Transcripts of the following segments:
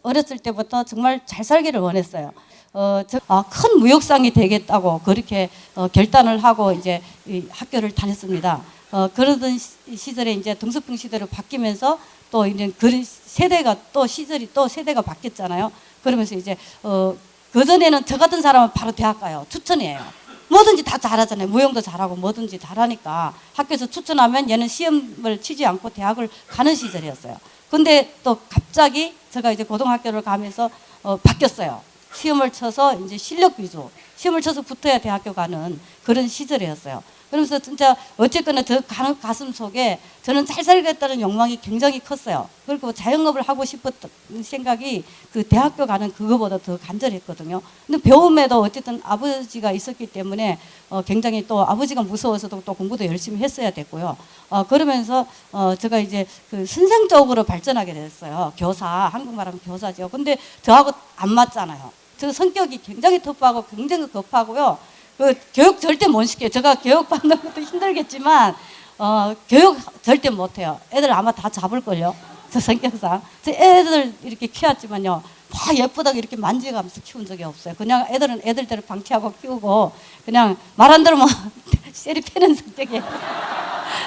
어렸을 때부터 정말 잘 살기를 원했어요. 큰 무역상이 되겠다고 그렇게 결단을 하고 이제 학교를 다녔습니다. 그러던 시절에 이제 등소평 시대로 바뀌면서 또 이제 그 세대가 또 시절이 또 세대가 바뀌었잖아요. 그러면서 이제 그 전에는 저 같은 사람은 바로 대학 가요. 추천이에요. 뭐든지 다 잘하잖아요. 무용도 잘하고 뭐든지 잘하니까 학교에서 추천하면 얘는 시험을 치지 않고 대학을 가는 시절이었어요. 근데 또 갑자기 제가 이제 고등학교를 가면서 바뀌었어요. 시험을 쳐서 이제 실력 위주, 시험을 쳐서 붙어야 대학교 가는 그런 시절이었어요. 그러면서 진짜 어쨌거나 저 가슴 속에 저는 잘 살겠다는 욕망이 굉장히 컸어요. 그리고 자영업을 하고 싶었던 생각이 그 대학교 가는 그거보다 더 간절했거든요. 근데 배움에도 어쨌든 아버지가 있었기 때문에 굉장히 또 아버지가 무서워서도 또 공부도 열심히 했어야 됐고요. 그러면서 제가 이제 그 선생 쪽으로 발전하게 됐어요. 교사, 한국말하면 교사죠. 근데 저하고 안 맞잖아요. 저 성격이 굉장히 터프하고 굉장히 급하고요. 그 교육 절대 못 시켜요. 제가 교육 받는 것도 힘들겠지만 교육 절대 못해요. 애들 아마 다 잡을걸요. 저 성격상. 저 애들 이렇게 키웠지만요. 막 예쁘다고 이렇게 만져가면서 키운 적이 없어요. 그냥 애들은 애들대로 방치하고 키우고 그냥 말 안 들으면 세리 패는 성격이에요.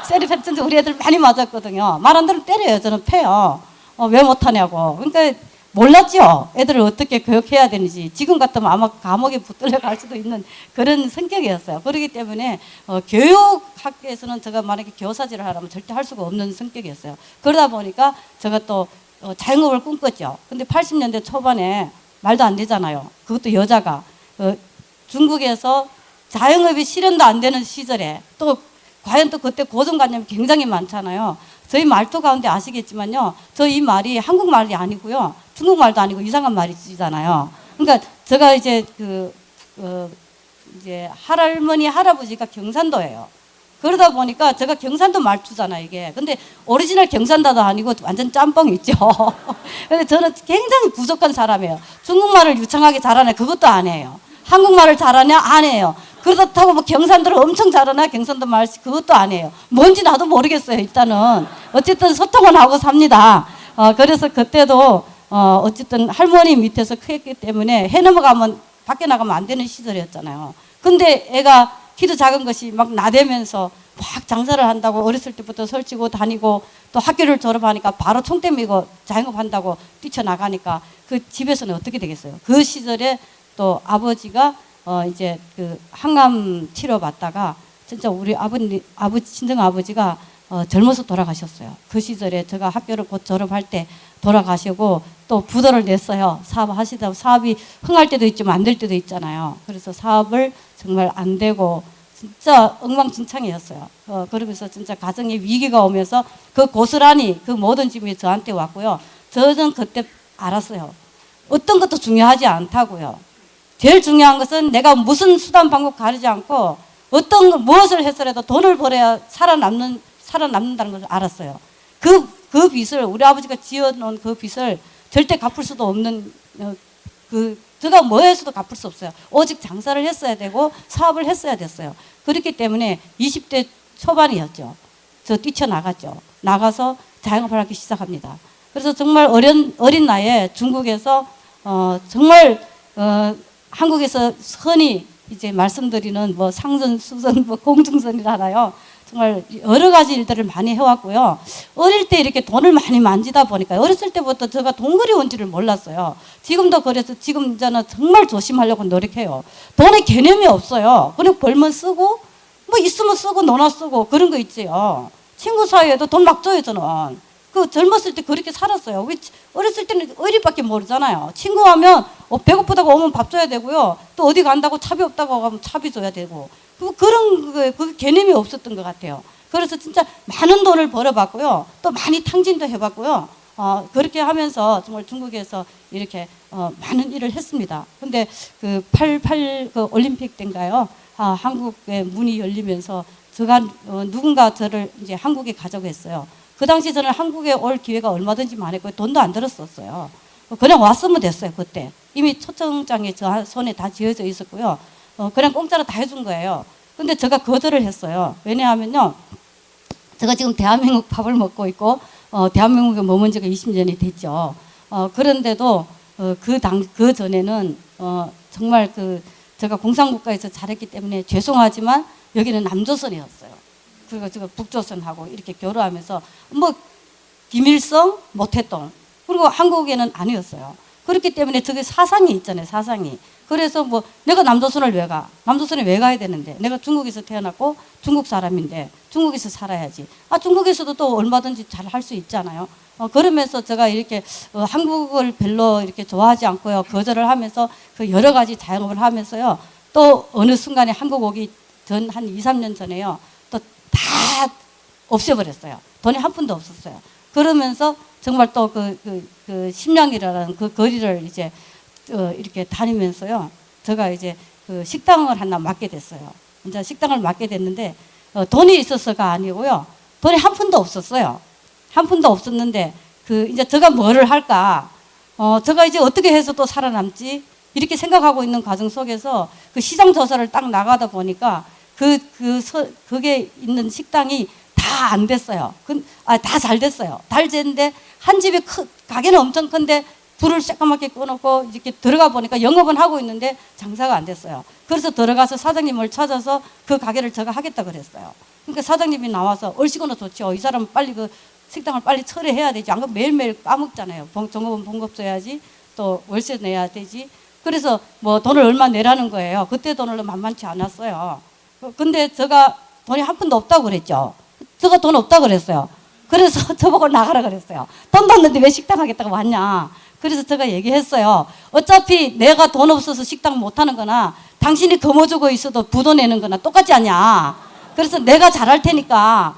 세리 패는 우리 애들 많이 맞았거든요. 말 안 들으면 때려요. 저는 패요. 왜 못하냐고. 그러니까 몰랐죠. 애들을 어떻게 교육해야 되는지. 지금 같으면 아마 감옥에 붙들려 갈 수도 있는 그런 성격이었어요. 그렇기 때문에 교육학교에서는 제가 만약에 교사질을 하라면 절대 할 수가 없는 성격이었어요. 그러다 보니까 제가 또 자영업을 꿈꿨죠. 근데 80년대 초반에 말도 안 되잖아요. 그것도 여자가 중국에서 자영업이 실현도 안 되는 시절에 또 과연 또 그때 고정관념이 굉장히 많잖아요. 저희 말투 가운데 아시겠지만요. 저 이 말이 한국말이 아니고요. 중국말도 아니고 이상한 말이잖아요. 그러니까 제가 이제 이제 할머니, 할아버지가 경산도예요. 그러다 보니까 제가 경산도 말투잖아요, 이게. 근데 오리지널 경산도도 아니고 완전 짬뽕 있죠. 근데 저는 굉장히 부족한 사람이에요. 중국말을 유창하게 잘하냐? 그것도 안 해요. 한국말을 잘하냐? 안 해요. 그렇다고 뭐 경산도를 엄청 잘하나? 경산도 말 그것도 안 해요. 뭔지 나도 모르겠어요, 일단은. 어쨌든 소통은 하고 삽니다. 그래서 그때도 어쨌든 할머니 밑에서 크기 때문에 해 넘어가면 밖에 나가면 안 되는 시절이었잖아요. 근데 애가 키도 작은 것이 막 나대면서 막 장사를 한다고 어렸을 때부터 설치고 다니고 또 학교를 졸업하니까 바로 총대 미고 자영업 한다고 뛰쳐나가니까 그 집에서는 어떻게 되겠어요? 그 시절에 또 아버지가 이제 그 항암 치료 받다가 진짜 우리 친정 아버지가 젊어서 돌아가셨어요. 그 시절에 제가 학교를 곧 졸업할 때 돌아가시고 또 부도를 냈어요. 사업하시다 사업이 흥할 때도 있지만 안 될 때도 있잖아요. 그래서 사업을 정말 안 되고 진짜 엉망진창이었어요. 그러면서 진짜 가정에 위기가 오면서 그 고스란히 그 모든 짐이 저한테 왔고요. 저는 그때 알았어요. 어떤 것도 중요하지 않다고요. 제일 중요한 것은 내가 무슨 수단 방법 가리지 않고 무엇을 해서라도 돈을 벌어야 살아남는다는 걸 알았어요. 그 빚을 우리 아버지가 지어놓은 그 빚을 절대 갚을 수도 없는 제가 뭐 해서도 갚을 수 없어요. 오직 장사를 했어야 되고 사업을 했어야 됐어요. 그렇기 때문에 20대 초반이었죠. 저 뛰쳐나갔죠. 나가서 자영업을 하기 시작합니다. 그래서 정말 어린 나이에 중국에서 정말 한국에서 흔히 이제 말씀드리는 뭐 상선, 수선, 뭐 공중선이라나요. 정말 여러 가지 일들을 많이 해왔고요. 어릴 때 이렇게 돈을 많이 만지다 보니까 어렸을 때부터 제가 돈 그리운지를 몰랐어요. 지금도 그래서 지금 저는 정말 조심하려고 노력해요. 돈의 개념이 없어요. 그냥 벌면 쓰고 뭐 있으면 쓰고 노나 쓰고 그런 거 있지요. 친구 사이에도 돈 막 줘요 저는. 그 젊었을 때 그렇게 살았어요. 어렸을 때는 의리밖에 모르잖아요. 친구하면 배고프다고 오면 밥 줘야 되고요. 또 어디 간다고 차비 없다고 하면 차비 줘야 되고. 그런 그 개념이 없었던 것 같아요. 그래서 진짜 많은 돈을 벌어봤고요. 또 많이 탕진도 해봤고요. 그렇게 하면서 정말 중국에서 이렇게 많은 일을 했습니다. 근데 그 88 그 올림픽 때인가요? 한국의 문이 열리면서 제가 누군가 저를 이제 한국에 가자고 했어요. 그 당시 저는 한국에 올 기회가 얼마든지 많았고 돈도 안 들었었어요. 그냥 왔으면 됐어요. 그때 이미 초청장이 저 손에 다 지어져 있었고요. 그냥 공짜로 다 해준 거예요. 근데 제가 거절을 했어요. 왜냐하면요, 제가 지금 대한민국 밥을 먹고 있고 대한민국에 머문 지가 20년이 됐죠. 그런데도 그 전에는 정말 제가 공산국가에서 잘했기 때문에 죄송하지만 여기는 남조선이었어요. 그리고 제가 북조선하고 이렇게 교류하면서 뭐 김일성, 모태동 그리고 한국에는 아니었어요. 그렇기 때문에 저게 사상이 있잖아요. 사상이. 그래서 뭐 내가 남조선을 왜 가? 남조선에 왜 가야 되는데? 내가 중국에서 태어났고 중국 사람인데 중국에서 살아야지. 중국에서도 또 얼마든지 잘 할 수 있잖아요. 그러면서 제가 이렇게 한국을 별로 이렇게 좋아하지 않고요. 거절을 하면서 그 여러 가지 자영업을 하면서요. 또 어느 순간에 한국 오기 전 한 2, 3년 전에요. 또 다 없애버렸어요. 돈이 한 푼도 없었어요. 그러면서 정말 또 심양이라는 그 거리를 이제 이렇게 다니면서요. 제가 이제 식당을 하나 맡게 됐어요. 이제 식당을 맡게 됐는데 돈이 있어서가 아니고요. 돈이 한 푼도 없었어요. 한 푼도 없었는데 이제 제가 뭐를 할까? 제가 이제 어떻게 해서 또 살아남지? 이렇게 생각하고 있는 과정 속에서 그 시장 조사를 딱 나가다 보니까 그게 있는 식당이 다 안 됐어요. 다 잘 됐어요. 잘 됐는데 한 집에 가게는 엄청 큰데 불을 새까맣게 꺼놓고 이렇게 들어가 보니까 영업은 하고 있는데 장사가 안 됐어요. 그래서 들어가서 사장님을 찾아서 그 가게를 제가 하겠다 그랬어요. 그러니까 사장님이 나와서 얼씨구나 좋죠. 이 사람은 빨리 식당을 빨리 처리해야 되지. 안 그러면 매일매일 까먹잖아요. 종업원 봉급 줘야지. 또 월세 내야 되지. 그래서 뭐 돈을 얼마 내라는 거예요. 그때 돈을 만만치 않았어요. 근데 제가 돈이 한 푼도 없다고 그랬죠. 제가 돈 없다고 그랬어요. 그래서 저보고 나가라 그랬어요. 돈도 없는데 왜 식당 하겠다고 왔냐. 그래서 제가 얘기했어요. 어차피 내가 돈 없어서 식당 못하는 거나 당신이 거머쥐고 있어도 부도 내는 거나 똑같지 않냐. 그래서 내가 잘할 테니까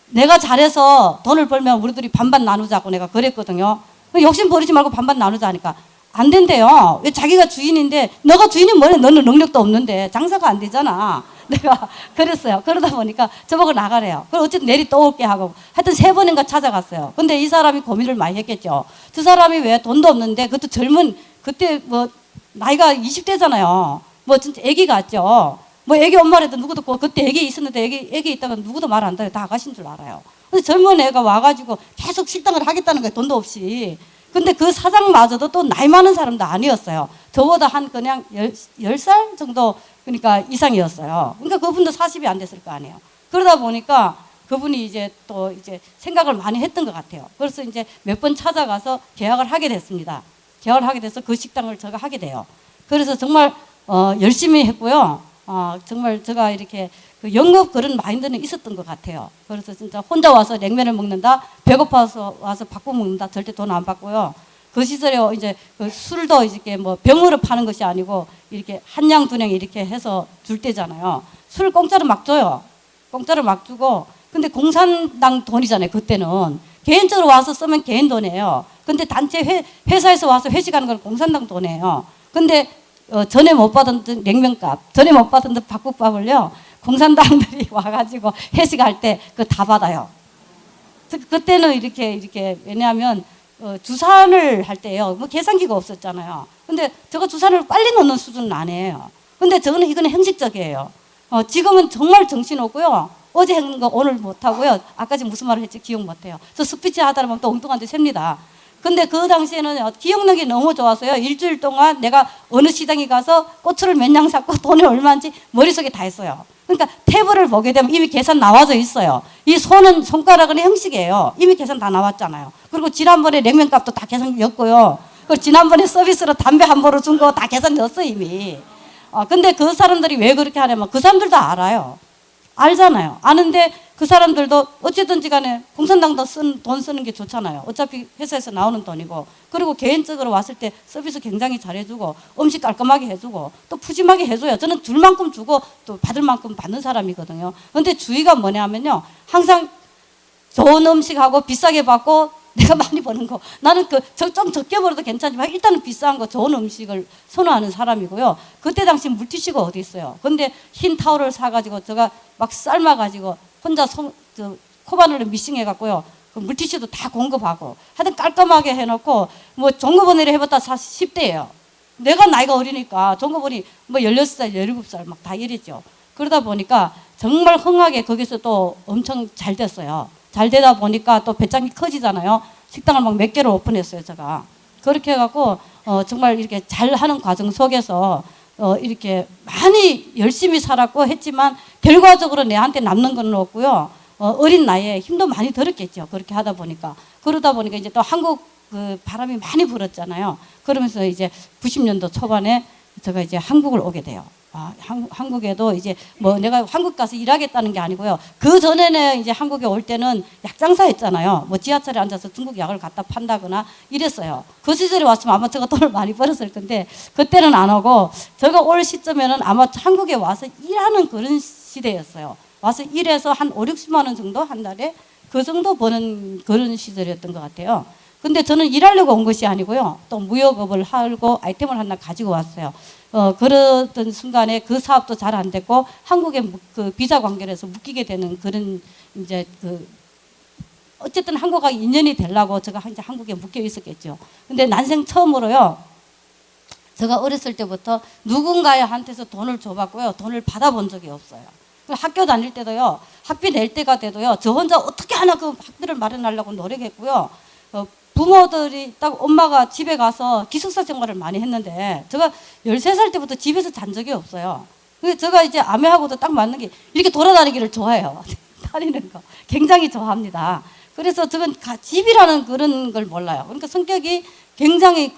내가 잘해서 돈을 벌면 우리들이 반반 나누자고 내가 그랬거든요. 욕심 버리지 말고 반반 나누자 하니까 안 된대요. 왜 자기가 주인인데 너가 주인이 뭐래? 너는 능력도 없는데 장사가 안 되잖아. 내가 그랬어요. 그러다 보니까 저보고 나가래요. 그럼 어쨌든 내리 또 올게 하고 하여튼 3번인가 찾아갔어요. 근데 이 사람이 고민을 많이 했겠죠. 저 사람이 왜 돈도 없는데 그것도 젊은 그때 뭐 나이가 20대잖아요. 뭐 진짜 애기 같죠. 뭐 애기 엄마라도 누구도 그때 애기 있었는데 애기 있다면 누구도 말 안 들어요. 다 아가씨인 줄 알아요. 근데 젊은 애가 와가지고 계속 식당을 하겠다는 거예요. 돈도 없이. 근데 그 사장마저도 또 나이 많은 사람도 아니었어요. 저보다 한 그냥 10살 정도 그러니까 이상이었어요. 그러니까 그분도 40이 안 됐을 거 아니에요. 그러다 보니까 그분이 이제 또 이제 생각을 많이 했던 것 같아요. 그래서 이제 몇 번 찾아가서 계약을 하게 됐습니다. 계약을 하게 돼서 그 식당을 제가 하게 돼요. 그래서 정말 열심히 했고요. 정말 제가 이렇게 영업 그런 마인드는 있었던 것 같아요. 그래서 진짜 혼자 와서 냉면을 먹는다, 배고파서 와서 밥국 먹는다, 절대 돈 안 받고요. 그 시절에 이제 술도 이렇게 뭐 병으로 파는 것이 아니고 이렇게 한 냥 두 냥 이렇게 해서 줄 때잖아요. 술을 공짜로 막 줘요. 공짜로 막 주고. 근데 공산당 돈이잖아요. 그때는 개인적으로 와서 쓰면 개인 돈이에요. 근데 단체 회사에서 와서 회식하는 건 공산당 돈이에요. 근데 전에 못 받은 냉면값, 전에 못 받은 밥국밥을요, 공산당들이 와가지고 회식할 때 그거 다 받아요. 그때는 이렇게, 왜냐하면, 주산을 할 때요, 뭐 계산기가 없었잖아요. 근데 저거 주산을 빨리 넣는 수준은 아니에요. 근데 이거는 형식적이에요. 지금은 정말 정신없고요. 어제 한 거 오늘 못하고요. 아까 지금 무슨 말을 했지 기억 못해요. 저 스피치 하다 보면 또 엉뚱한 데 셉니다. 근데 그 당시에는 기억력이 너무 좋아서요. 일주일 동안 내가 어느 시장에 가서 고추를 몇 냥 샀고 돈이 얼마인지 머릿속에 다 했어요. 그러니까 탭을 보게 되면 이미 계산 나와져 있어요. 이 손가락은 형식이에요. 이미 계산 다 나왔잖아요. 그리고 지난번에 냉면값도 다 계산 넣었고요. 그리고 지난번에 서비스로 담배 한 보로 준 거 다 계산 넣었어요, 이미. 근데 그 사람들이 왜 그렇게 하냐면 그 사람들도 알아요. 알잖아요. 아는데 그 사람들도 어쨌든지 간에 공산당도 돈 쓰는 게 좋잖아요. 어차피 회사에서 나오는 돈이고. 그리고 개인적으로 왔을 때 서비스 굉장히 잘해주고 음식 깔끔하게 해주고 또 푸짐하게 해줘요. 저는 줄 만큼 주고 또 받을 만큼 받는 사람이거든요. 근데 주의가 뭐냐면요. 항상 좋은 음식하고 비싸게 받고 내가 많이 버는 거. 나는 좀 적게 벌어도 괜찮지만 일단은 비싼 거 좋은 음식을 선호하는 사람이고요. 그때 당시 물티슈가 어디 있어요. 근데 흰 타올을 사가지고 제가 막 삶아가지고 혼자 코바늘로 미싱해갖고요. 그 물티슈도 다 공급하고 하여튼 깔끔하게 해놓고 뭐 종업원이라 해봤다 10대예요. 내가 나이가 어리니까 종업원이 뭐 16살, 17살 막 다 이랬죠. 그러다 보니까 정말 흥하게 거기서 또 엄청 잘 됐어요. 잘 되다 보니까 또 배짱이 커지잖아요. 식당을 막 몇 개를 오픈했어요, 제가. 그렇게 해갖고 정말 이렇게 잘하는 과정 속에서 이렇게 많이 열심히 살았고 했지만 결과적으로 내한테 남는 건 없고요. 어린 나이에 힘도 많이 들었겠죠. 그렇게 하다 보니까. 그러다 보니까 이제 또 한국 그 바람이 많이 불었잖아요. 그러면서 이제 90년도 초반에 제가 이제 한국을 오게 돼요. 한국에도 이제 뭐 내가 한국 가서 일하겠다는 게 아니고요. 그 전에는 이제 한국에 올 때는 약장사 했잖아요. 뭐 지하철에 앉아서 중국 약을 갖다 판다거나 이랬어요. 그 시절에 왔으면 아마 제가 돈을 많이 벌었을 건데 그때는 안 하고 제가 올 시점에는 아마 한국에 와서 일하는 그런 시대였어요. 와서 일해서 한 5, 60만 원 정도 한 달에 그 정도 버는 그런 시절이었던 것 같아요. 근데 저는 일하려고 온 것이 아니고요. 또 무역업을 하고 아이템을 하나 가지고 왔어요. 그러던 순간에 그 사업도 잘 안 됐고 한국에 그 비자 관계에서 묶이게 되는 그런 이제 그 어쨌든 한국과 인연이 되려고 제가 이제 한국에 묶여 있었겠죠. 근데 난생 처음으로요. 제가 어렸을 때부터 누군가한테서 돈을 줘봤고요. 돈을 받아본 적이 없어요. 학교 다닐 때도요. 학비 낼 때가 돼도요. 저 혼자 어떻게 하나 그 학비를 마련하려고 노력했고요. 부모들이 딱 엄마가 집에 가서 기숙사 생활을 많이 했는데 제가 13살 때부터 집에서 잔 적이 없어요. 그래서 제가 이제 아내하고도 딱 맞는 게 이렇게 돌아다니기를 좋아해요. 다니는 거 굉장히 좋아합니다. 그래서 저건 집이라는 그런 걸 몰라요. 그러니까 성격이 굉장히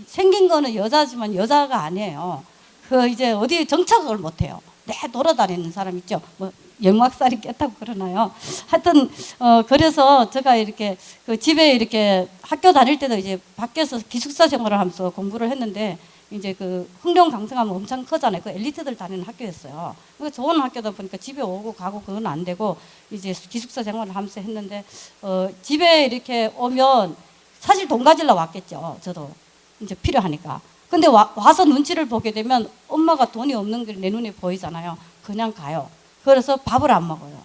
생긴 거는 여자지만 여자가 아니에요. 그 이제 어디 정착을 못 해요. 돌아다니는 사람 있죠. 뭐 영막살이 깼다고 그러나요. 하여튼 그래서 제가 이렇게 그 집에 이렇게 학교 다닐 때도 이제 밖에서 기숙사 생활을 하면서 공부를 했는데 이제 그 흥룡 강성하면 엄청 크잖아요. 그 엘리트들 다니는 학교였어요. 그러니까 좋은 학교다 보니까 집에 오고 가고 그건 안 되고 이제 기숙사 생활을 하면서 했는데 집에 이렇게 오면 사실 돈 가지러 왔겠죠. 저도 이제 필요하니까. 근데 와서 눈치를 보게 되면 엄마가 돈이 없는 게 내 눈에 보이잖아요. 그냥 가요. 그래서 밥을 안 먹어요.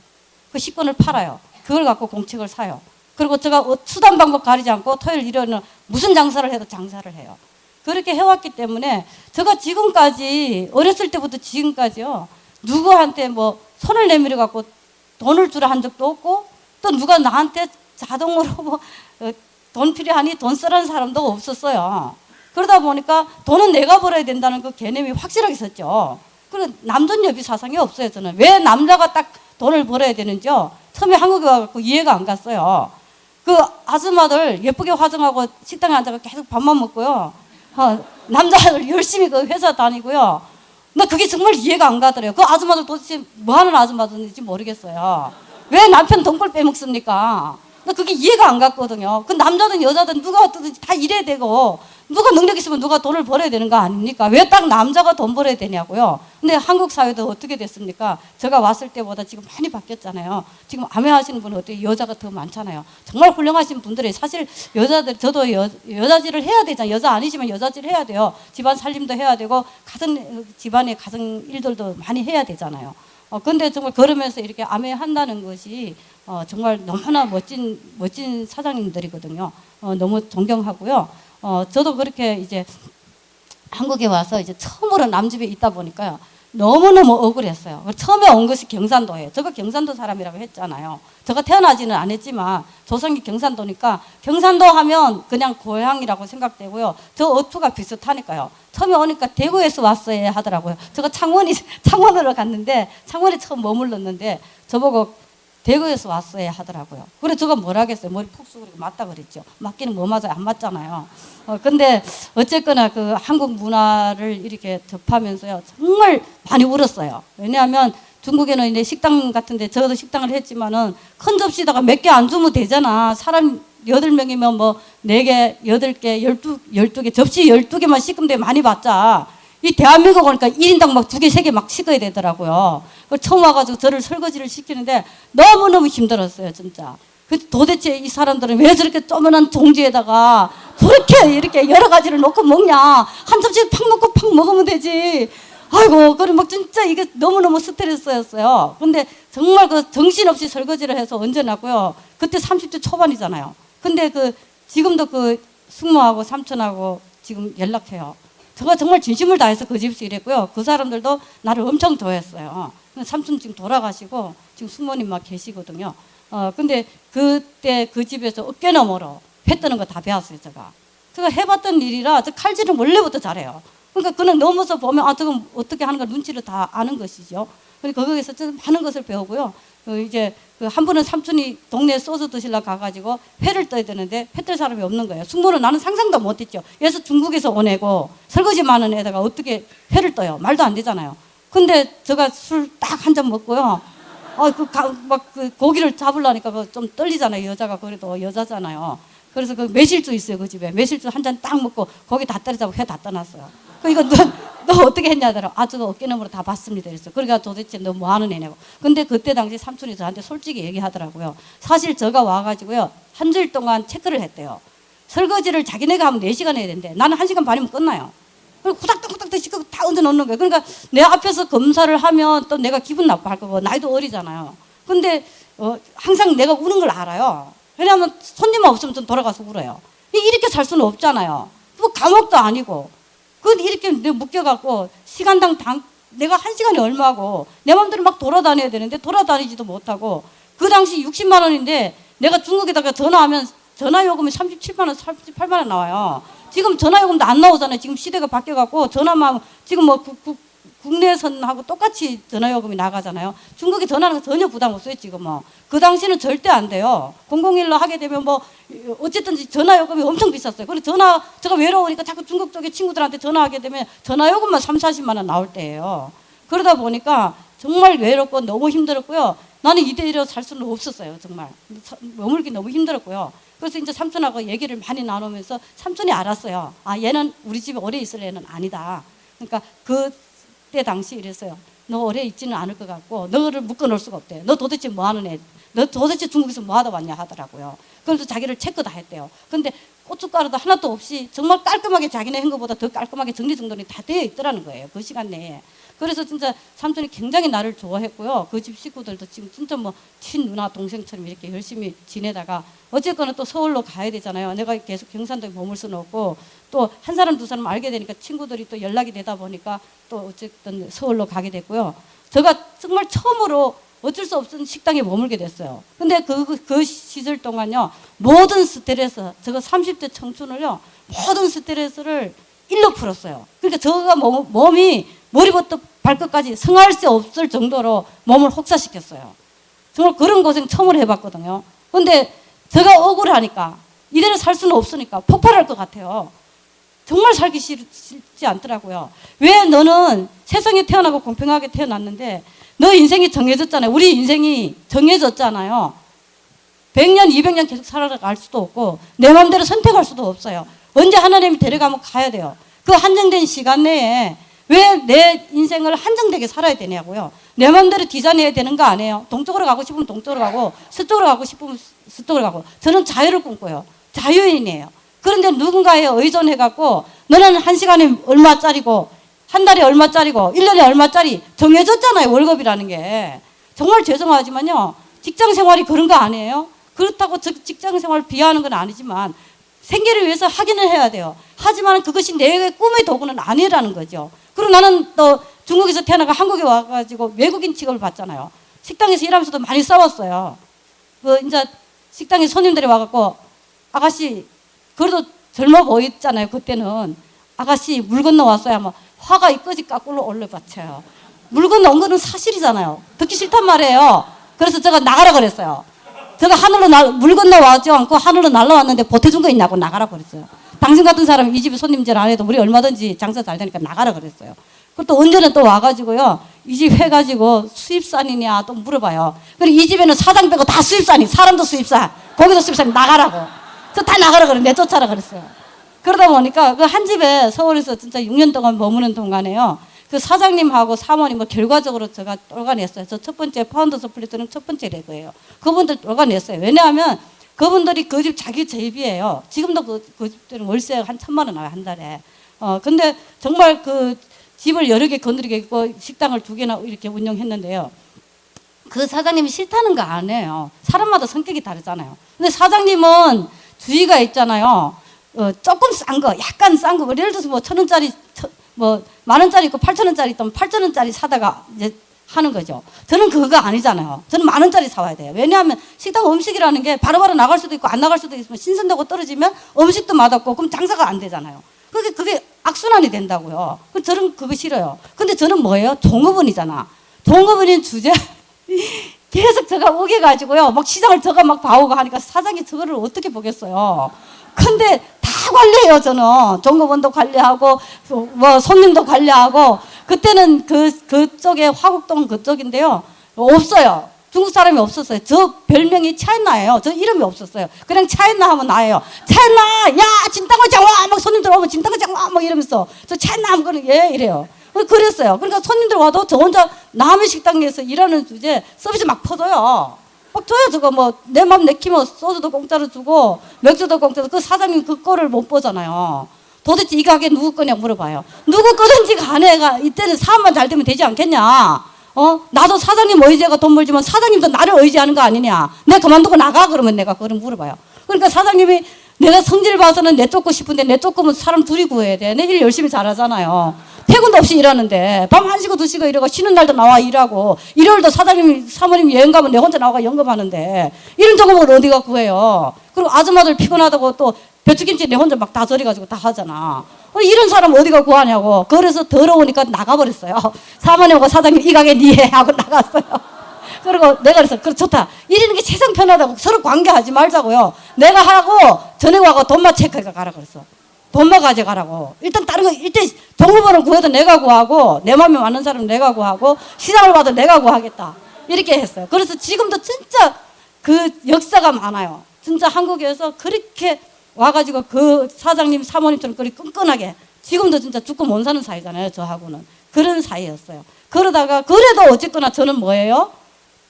그 식권을 팔아요. 그걸 갖고 공책을 사요. 그리고 제가 수단 방법 가리지 않고 토요일 일요일은 무슨 장사를 해도 장사를 해요. 그렇게 해왔기 때문에 제가 지금까지 어렸을 때부터 지금까지요. 누구한테 뭐 손을 내밀어 갖고 돈을 주라 한 적도 없고 또 누가 나한테 자동으로 뭐 돈 필요하니 돈 쓰라는 사람도 없었어요. 그러다 보니까 돈은 내가 벌어야 된다는 그 개념이 확실하게 있었죠. 그리고 남존여비 사상이 없어요. 저는 왜 남자가 딱 돈을 벌어야 되는지요. 처음에 한국에 와서 이해가 안 갔어요. 그 아줌마들 예쁘게 화장하고 식당에 앉아서 계속 밥만 먹고요. 남자들 열심히 그 회사 다니고요. 나 그게 정말 이해가 안 가더래요. 그 아줌마들 도대체 뭐 하는 아줌마들인지 모르겠어요. 왜 남편 돈벌 빼먹습니까? 나 그게 이해가 안 갔거든요. 그 남자든 여자든 누가 어떻든지 다 일해야 되고 누가 능력 있으면 누가 돈을 벌어야 되는 거 아닙니까? 왜 딱 남자가 돈 벌어야 되냐고요. 근데 한국 사회도 어떻게 됐습니까? 제가 왔을 때보다 지금 많이 바뀌었잖아요. 지금 아메 하시는 분은 어떻게 여자가 더 많잖아요. 정말 훌륭하신 분들이 사실 여자들 저도 여자질을 해야 되잖아요. 여자 아니지만 여자질 해야 돼요. 집안 살림도 해야 되고 집안의 가정 일들도 많이 해야 되잖아요. 근데 정말 걸으면서 이렇게 아메 한다는 것이 정말 너무나 멋진 사장님들이거든요. 너무 존경하고요. 저도 그렇게 이제 한국에 와서 이제 처음으로 남집에 있다 보니까요. 너무너무 억울했어요. 처음에 온 것이 경산도예요. 제가 경산도 사람이라고 했잖아요. 제가 태어나지는 않았지만 조선기 경산도니까 경산도 하면 그냥 고향이라고 생각되고요. 저 어투가 비슷하니까요. 처음에 오니까 대구에서 왔어야 하더라고요. 제가 창원으로 갔는데 창원에 처음 머물렀는데 저보고 대구에서 왔어야 하더라고요. 그래 제가 뭘 하겠어요. 머리 푹 숙이고 맞다 그랬죠. 맞기는 뭐 맞아요. 안 맞잖아요. 근데 어쨌거나 그 한국 문화를 이렇게 접하면서요. 정말 많이 울었어요. 왜냐하면 중국에는 이제 식당 같은데 저도 식당을 했지만은 큰 접시다가 몇 개 안 주면 되잖아. 사람 8명이면 뭐 4개, 8개, 12개, 접시 12개만 씻으면 돼. 많이 받자. 이 대한민국 오니까 1인당 막 2개, 3개 막 씻어야 되더라고요. 처음 와가지고 저를 설거지를 시키는데 너무너무 힘들었어요, 진짜. 도대체 이 사람들은 왜 저렇게 조그만한 종지에다가 저렇게 이렇게 여러 가지를 넣고 먹냐. 한 접시 팍 넣고 팍 먹으면 되지. 아이고, 그래 막 진짜 이게 너무너무 스트레스였어요. 근데 정말 그 정신없이 설거지를 해서 얹어놨고요. 그때 30대 초반이잖아요. 근데 지금도 그 숙모하고 삼촌하고 지금 연락해요. 제가 정말 진심을 다해서 그 집에서 일했고요. 그 사람들도 나를 엄청 좋아했어요. 삼촌 지금 돌아가시고 지금 숙모님 막 계시거든요. 근데 그때 그 집에서 어깨너머로 회 뜨는 거 다 배웠어요, 제가. 제가 해봤던 일이라 저 칼질은 원래부터 잘해요. 그러니까 그냥 넘어서 보면 아, 저건 어떻게 하는 걸 눈치를 다 아는 것이죠. 그러니까 거기에서 좀 많은 것을 배우고요. 이제 한 번은 삼촌이 동네에 소주 드시려고 가가지고 회를 떠야 되는데 회 뜰 사람이 없는 거예요. 숙모는 나는 상상도 못했죠. 그래서 중국에서 오내고 설거지 많은 애다가 어떻게 회를 떠요? 말도 안 되잖아요. 근데 제가 술 딱 한 잔 먹고요. 그 고기를 잡으려니까 좀 떨리잖아요. 여자가 그래도 여자잖아요. 그래서 그 매실주 있어요, 그 집에. 매실주 한 잔 딱 먹고 고기 다 때려잡고 회 다 떠났어요. 이거 너 어떻게 했냐더라. 아, 저거 어깨너머로 다 봤습니다. 그랬어. 그러니까 도대체 너 뭐 하는 애냐고. 근데 그때 당시 삼촌이 저한테 솔직히 얘기하더라고요. 사실 제가 와가지고요. 한 주일 동안 체크를 했대요. 설거지를 자기네가 하면 4시간 해야 된대. 나는 1시간 반이면 끝나요. 그리고 후닥닥후닥닥 시끄고 다 얹어 놓는 거예요. 그러니까 내 앞에서 검사를 하면 또 내가 기분 나빠할 거고 나이도 어리잖아요. 근데 항상 내가 우는 걸 알아요. 왜냐하면 손님만 없으면 좀 돌아가서 울어요. 이렇게 살 수는 없잖아요. 뭐 감옥도 아니고. 이렇게 묶여갖고 시간당 내가 1시간이 얼마고 내 마음대로 막 돌아다녀야 되는데 돌아다니지도 못하고 그 당시 60만 원인데 내가 중국에다가 전화하면 전화요금이 37만 원, 38만 원 나와요. 지금 전화요금도 안 나오잖아요. 지금 시대가 바뀌어갖고 전화만 지금 뭐 국내선하고 똑같이 전화요금이 나가잖아요. 중국에 전화하는 거 전혀 부담 없어요, 지금 뭐. 그 당시는 절대 안 돼요. 001로 하게 되면 뭐, 어쨌든지 전화요금이 엄청 비쌌어요. 그리고 제가 외로우니까 자꾸 중국 쪽에 친구들한테 전화하게 되면 전화요금만 3, 40만 원 나올 때예요. 그러다 보니까 정말 외롭고 너무 힘들었고요. 나는 이대로 살 수는 없었어요, 정말. 머물기 너무 힘들었고요. 그래서 이제 삼촌하고 얘기를 많이 나누면서 삼촌이 알았어요. 아, 얘는 우리 집에 오래 있을 애는 아니다. 그러니까 그때 당시 이랬어요. 너 오래 있지는 않을 것 같고 너를 묶어놓을 수가 없대. 너 도대체 뭐 하는 애? 너 도대체 중국에서 뭐 하다 왔냐 하더라고요. 그래서 자기를 체크 다 했대요. 근데 고춧가루도 하나도 없이 정말 깔끔하게 자기네 한 것보다 더 깔끔하게 정리정돈이 다 되어 있더라는 거예요. 그 시간 내에. 그래서 진짜 삼촌이 굉장히 나를 좋아했고요. 그 집 식구들도 지금 진짜 뭐 친누나 동생처럼 이렇게 열심히 지내다가 어쨌거나 또 서울로 가야 되잖아요. 내가 계속 경산도에 머물 수는 없고 또 한 사람 두 사람 알게 되니까 친구들이 또 연락이 되다 보니까 또 어쨌든 서울로 가게 됐고요. 제가 정말 처음으로 어쩔 수 없은 식당에 머물게 됐어요. 근데 그 시절 동안요. 모든 스트레스, 제가 30대 청춘을요. 모든 스트레스를 일로 풀었어요. 그러니까 제가 몸이 머리부터 발끝까지 성할 수 없을 정도로 몸을 혹사시켰어요. 정말 그런 고생 처음으로 해봤거든요. 근데 제가 억울하니까 이대로 살 수는 없으니까 폭발할 것 같아요. 정말 살기 싫지 않더라고요. 왜 너는 세상에 태어나고 공평하게 태어났는데 너 인생이 정해졌잖아요. 우리 인생이 정해졌잖아요. 100년, 200년 계속 살아갈 수도 없고 내 마음대로 선택할 수도 없어요. 언제 하나님이 데려가면 가야 돼요. 그 한정된 시간 내에 왜 내 인생을 한정되게 살아야 되냐고요. 내 마음대로 디자인해야 되는 거 아니에요. 동쪽으로 가고 싶으면 동쪽으로 가고 서쪽으로 가고 싶으면 서쪽으로 가고. 저는 자유를 꿈꿔요. 자유인이에요. 그런데 누군가에 의존해갖고 너는 한 시간에 얼마짜리고 한 달에 얼마짜리고 1년에 얼마짜리 정해졌잖아요. 월급이라는 게. 정말 죄송하지만요. 직장생활이 그런 거 아니에요. 그렇다고 직장생활을 비하하는 건 아니지만 생계를 위해서 하기는 해야 돼요. 하지만 그것이 내 꿈의 도구는 아니라는 거죠. 그리고 나는 또 중국에서 태어나가 한국에 와가지고 외국인 취급을 받잖아요. 식당에서 일하면서도 많이 싸웠어요. 이제 식당에 손님들이 와갖고 아가씨, 그래도 젊어 보였잖아요. 그때는. 아가씨 물 건너 왔어야 뭐 화가 이까지 까꿀로 올려받쳐요. 물 건너 온 거는 사실이잖아요. 듣기 싫단 말이에요. 그래서 제가 나가라 그랬어요. 제가 물 건너 와지 않고 하늘로 날라왔는데 보태준 거 있냐고 나가라 그랬어요. 당신 같은 사람이 이 집에 손님질 안 해도 우리 얼마든지 장사 잘 되니까 나가라 그랬어요. 그리고 또 언제는 또 와가지고요. 이 집 해가지고 수입산이냐 또 물어봐요. 그리고 이 집에는 사장 빼고 다 수입산이, 사람도 수입산, 고기도 수입산, 나가라고. 저 다 나가라 그래. 내쫓아라 그랬어요. 그러다 보니까 그 한 집에 서울에서 진짜 6년 동안 머무는 동안에요. 그 사장님하고 사모님 뭐 결과적으로 제가 똘가냈어요. 저 첫 번째 파운더스 플리트는 첫 번째 레그예요. 그분들 똘가냈어요. 왜냐하면 그분들이 그 집 자기 제입이에요. 지금도 그 집들은 월세가 한 1,000만 원 나와요, 한 달에. 근데 정말 그 집을 여러 개 건드리게 있고 식당을 2개나 이렇게 운영했는데요. 그 사장님이 싫다는 거 아니에요. 사람마다 성격이 다르잖아요. 근데 사장님은 주의가 있잖아요. 조금 싼 거, 약간 싼 거, 예를 들어서 뭐 1,000원짜리, 뭐 10,000원짜리 있고 8,000원짜리 있다면 8,000원짜리 사다가 이제 하는 거죠. 저는 그거 아니잖아요. 저는 10,000원짜리 사와야 돼요. 왜냐하면 식당 음식이라는 게 바로바로 나갈 수도 있고 안 나갈 수도 있으면 신선도가 떨어지면 음식도 맛없고 그럼 장사가 안 되잖아요. 그게 악순환이 된다고요. 저는 그거 싫어요. 근데 저는 뭐예요? 종업원이잖아. 종업원인 주제 계속 제가 우겨가지고요. 막 시장을 제가 막 봐오고 하니까 사장이 저거를 어떻게 보겠어요. 근데 다 관리해요, 저는. 종업원도 관리하고, 뭐, 손님도 관리하고. 그때는 그쪽에 화곡동 그쪽인데요. 없어요. 중국 사람이 없었어요. 저 별명이 차이나예요. 저 이름이 없었어요. 그냥 차이나 하면 나예요. 차이나! 야! 진땅어 장와! 막 손님들 오면 진땅어 장와! 막 이러면서. 저 차이나 하면 그냥 예! 이래요. 그랬어요. 그러니까 손님들 와도 저 혼자 남의 식당에서 일하는 주제 서비스 막 퍼줘요. 막 줘요. 저거 뭐 내 맘 내키면 소주도 공짜로 주고 맥주도 공짜로. 그 사장님 그 거를 못 보잖아요. 도대체 이 가게 누구 거냐 물어봐요. 누구 거든지 간에가 이때는 사업만 잘 되면 되지 않겠냐. 나도 사장님 의지가 돈 벌지만 사장님도 나를 의지하는 거 아니냐. 내가 그만두고 나가 그러면 내가 그걸 물어봐요. 그러니까 사장님이 내가 성질 봐서는 내쫓고 싶은데 내쫓으면 사람 둘이 구해야 돼. 내 일 열심히 잘하잖아요. 퇴근도 없이 일하는데 밤 1시고 2시고 이러고 쉬는 날도 나와 일하고 일요일도 사모님 여행 가면 내 혼자 나와가 영업하는데 이런 종업을 어디가 구해요. 그리고 아줌마들 피곤하다고 또 배추김치 내 혼자 막 다 절여가지고 다 하잖아. 이런 사람 어디가 구하냐고. 그래서 더러우니까 나가버렸어요. 사모님하고 사장님 이 가게 니해 하고 나갔어요. 그리고 내가 그래서 그래 좋다. 이러는 게 세상 편하다고 서로 관계하지 말자고요. 내가 하고 전에 와서 돈만 체크해가 가라 그랬어. 돈만 가져가라고. 일단 다른 거 일단 종업원을 구해도 내가 구하고 내 맘에 맞는 사람 내가 구하고 시장을 봐도 내가 구하겠다. 이렇게 했어요. 그래서 지금도 진짜 그 역사가 많아요. 진짜 한국에서 그렇게 와가지고 그 사장님 사모님처럼 그렇게 끈끈하게 지금도 진짜 죽고 못 사는 사이잖아요. 저하고는 그런 사이였어요. 그러다가 그래도 어쨌거나 저는 뭐예요?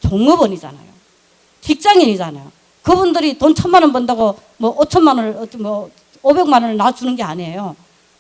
종업원이잖아요. 직장인이잖아요. 그분들이 돈 1,000,000원 번다고 뭐 5천만 원을 뭐 500만 원을 놔주는 게 아니에요.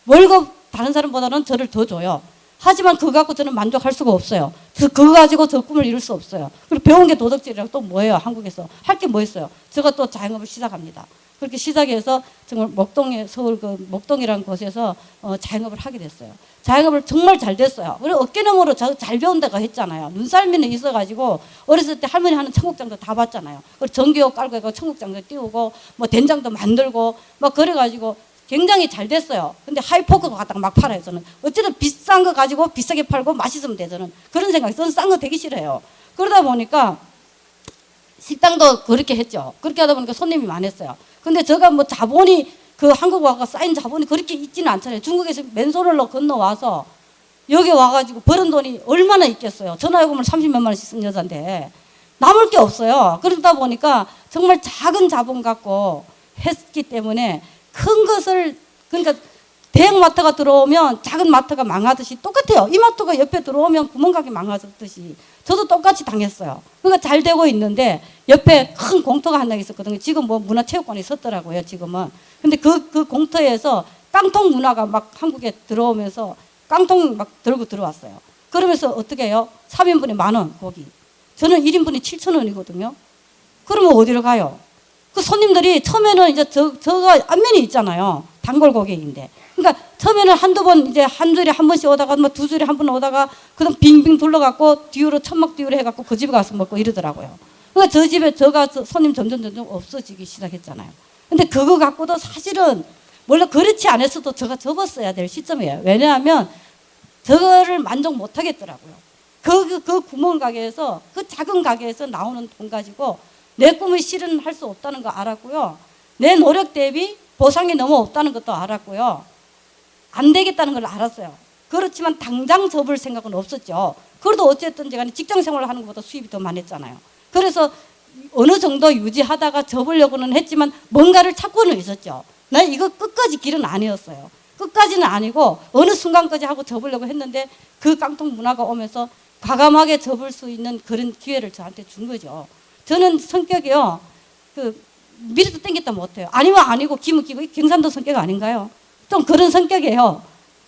월급 다른 사람보다는 저를 더 줘요. 하지만 그거 갖고 저는 만족할 수가 없어요. 그거 가지고 저 꿈을 이룰 수 없어요. 그리고 배운 게 도덕질이라고 또 뭐예요? 한국에서 할 게 뭐 있어요? 제가 또 자영업을 시작합니다. 그렇게 시작해서 정말 목동에 서울 그 목동이라는 곳에서 자영업을 하게 됐어요. 자영업을 정말 잘 됐어요. 우리 어깨너머로 잘 배운 데가 했잖아요. 눈썰미는 있어가지고 어렸을 때 할머니 하는 청국장도 다 봤잖아요. 그리고 전기요 깔고 해서 청국장도 띄우고 뭐 된장도 만들고 막 그래가지고 굉장히 잘 됐어요. 근데 하이포크가 갖다가 막 팔아요. 저는 어쨌든 비싼 거 가지고 비싸게 팔고 맛있으면 돼. 저는 그런 생각이. 저는 싼 거 되게 싫어해요. 그러다 보니까 식당도 그렇게 했죠. 그렇게 하다 보니까 손님이 많았어요. 근데 제가 뭐 자본이 그 한국 와가 쌓인 자본이 그렇게 있지는 않잖아요. 중국에서 맨손으로 건너와서 여기 와가지고 버는 돈이 얼마나 있겠어요. 전화요금을 30몇만 원씩 쓴 여자인데 남을 게 없어요. 그러다 보니까 정말 작은 자본 갖고 했기 때문에 큰 것을 그러니까 대형마트가 들어오면 작은 마트가 망하듯이 똑같아요. 이마트가 옆에 들어오면 구멍가게 망하듯이 저도 똑같이 당했어요. 그러니까 잘 되고 있는데 옆에 큰 공터가 하나 있었거든요. 지금 뭐 문화체육관이 섰더라고요. 지금은. 근데 그 공터에서 깡통 문화가 막 한국에 들어오면서 깡통 막 들고 들어왔어요. 그러면서 어떻게 해요? 3인분에 10,000원 고기. 저는 1인분이 7,000원이거든요. 그러면 어디로 가요? 그 손님들이 처음에는 이제 저가 안면이 있잖아요. 단골 고객인데. 그러니까 처음에는 한두 번 이제 한 주일에 한 번씩 오다가 뭐 2주일에 한 번 오다가 그다음 빙빙 둘러갖고 뒤로 천막 뒤로 해갖고 그 집에 가서 먹고 이러더라고요. 그러니까 저 집에 저가 손님 점점 없어지기 시작했잖아요. 근데 그거 갖고도 사실은 원래 그렇지 않았어도 제가 접었어야 될 시점이에요. 왜냐하면 저거를 만족 못 하겠더라고요. 그 구멍 가게에서 그 작은 가게에서 나오는 돈 가지고 내 꿈을 실현할 수 없다는 거 알았고요. 내 노력 대비 보상이 너무 없다는 것도 알았고요. 안 되겠다는 걸 알았어요. 그렇지만 당장 접을 생각은 없었죠. 그래도 어쨌든 제가 직장 생활을 하는 것보다 수입이 더 많았잖아요. 그래서 어느 정도 유지하다가 접으려고는 했지만 뭔가를 찾고는 있었죠. 나 이거 끝까지 길은 아니었어요. 끝까지는 아니고 어느 순간까지 하고 접으려고 했는데 그 깡통 문화가 오면서 과감하게 접을 수 있는 그런 기회를 저한테 준 거죠. 저는 성격이요. 미리도 땡겼다 못해요. 아니면 아니고 기면 기고 경산도 성격 아닌가요? 좀 그런 성격이에요.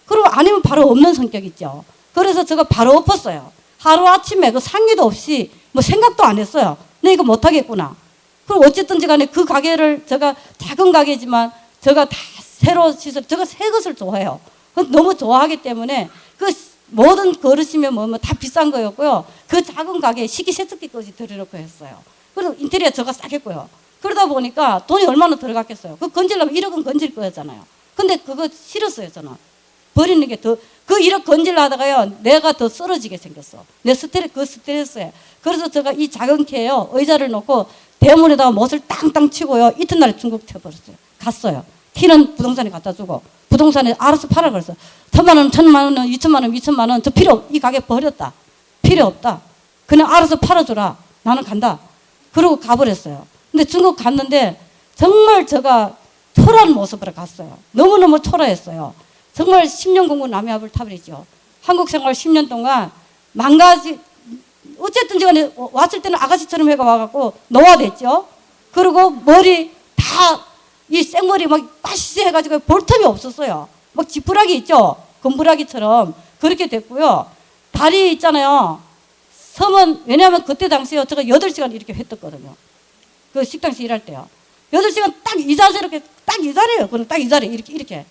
그리고 아니면 바로 없는 성격 있죠. 그래서 제가 바로 엎었어요. 하루아침에 그 상의도 없이 뭐 생각도 안 했어요. 내 이거 못하겠구나. 그럼 어쨌든지 간에 그 가게를 제가 작은 가게지만 제가 다 새로 시설, 제가 새 것을 좋아해요. 너무 좋아하기 때문에 그 모든 그릇이면 뭐 다 비싼 거였고요. 그 작은 가게에 식기세척기까지 들여놓고 했어요. 그래서 인테리어 저가 싹 했고요. 그러다 보니까 돈이 얼마나 들어갔겠어요. 그 건질려면 1억은 건질 거였잖아요. 근데 그거 싫었어요, 저는. 버리는 게 더, 그 1억 건질려 하다가요, 내가 더 쓰러지게 생겼어. 내 스트레스에. 그래서 제가 이 작은 캐요, 의자를 놓고 대문에다가 못을 땅땅 치고요, 이튿날에 중국 튀어버렸어요. 갔어요. 키는 부동산에 갖다 주고, 부동산에 알아서 팔아 그랬어. 1,000만 원, 1,000만 원, 2천만 원, 2천만 원, 저 이 가게 버렸다. 필요 없다. 그냥 알아서 팔아줘라. 나는 간다. 그러고 가버렸어요. 근데 중국 갔는데 정말 제가 초라한 모습으로 갔어요. 너무너무 초라했어요. 정말 10년 공부 남의 앞을 타버리죠. 한국 생활 10년 동안 어쨌든 제가 왔을 때는 아가씨처럼 해가 와갖고 노화됐죠. 그리고 머리 다 이 생머리 막 빠시시 해가지고 볼 틈이 없었어요. 막 지푸라기 있죠. 금부라기처럼 그렇게 됐고요. 다리 있잖아요. 섬은 왜냐하면 그때 당시에 제가 8시간 이렇게 했었거든요. 그 식당에서 일할 때요. 8시간 딱 이 자세로 딱 이 자리예요. 그럼 딱 이 자리 이렇게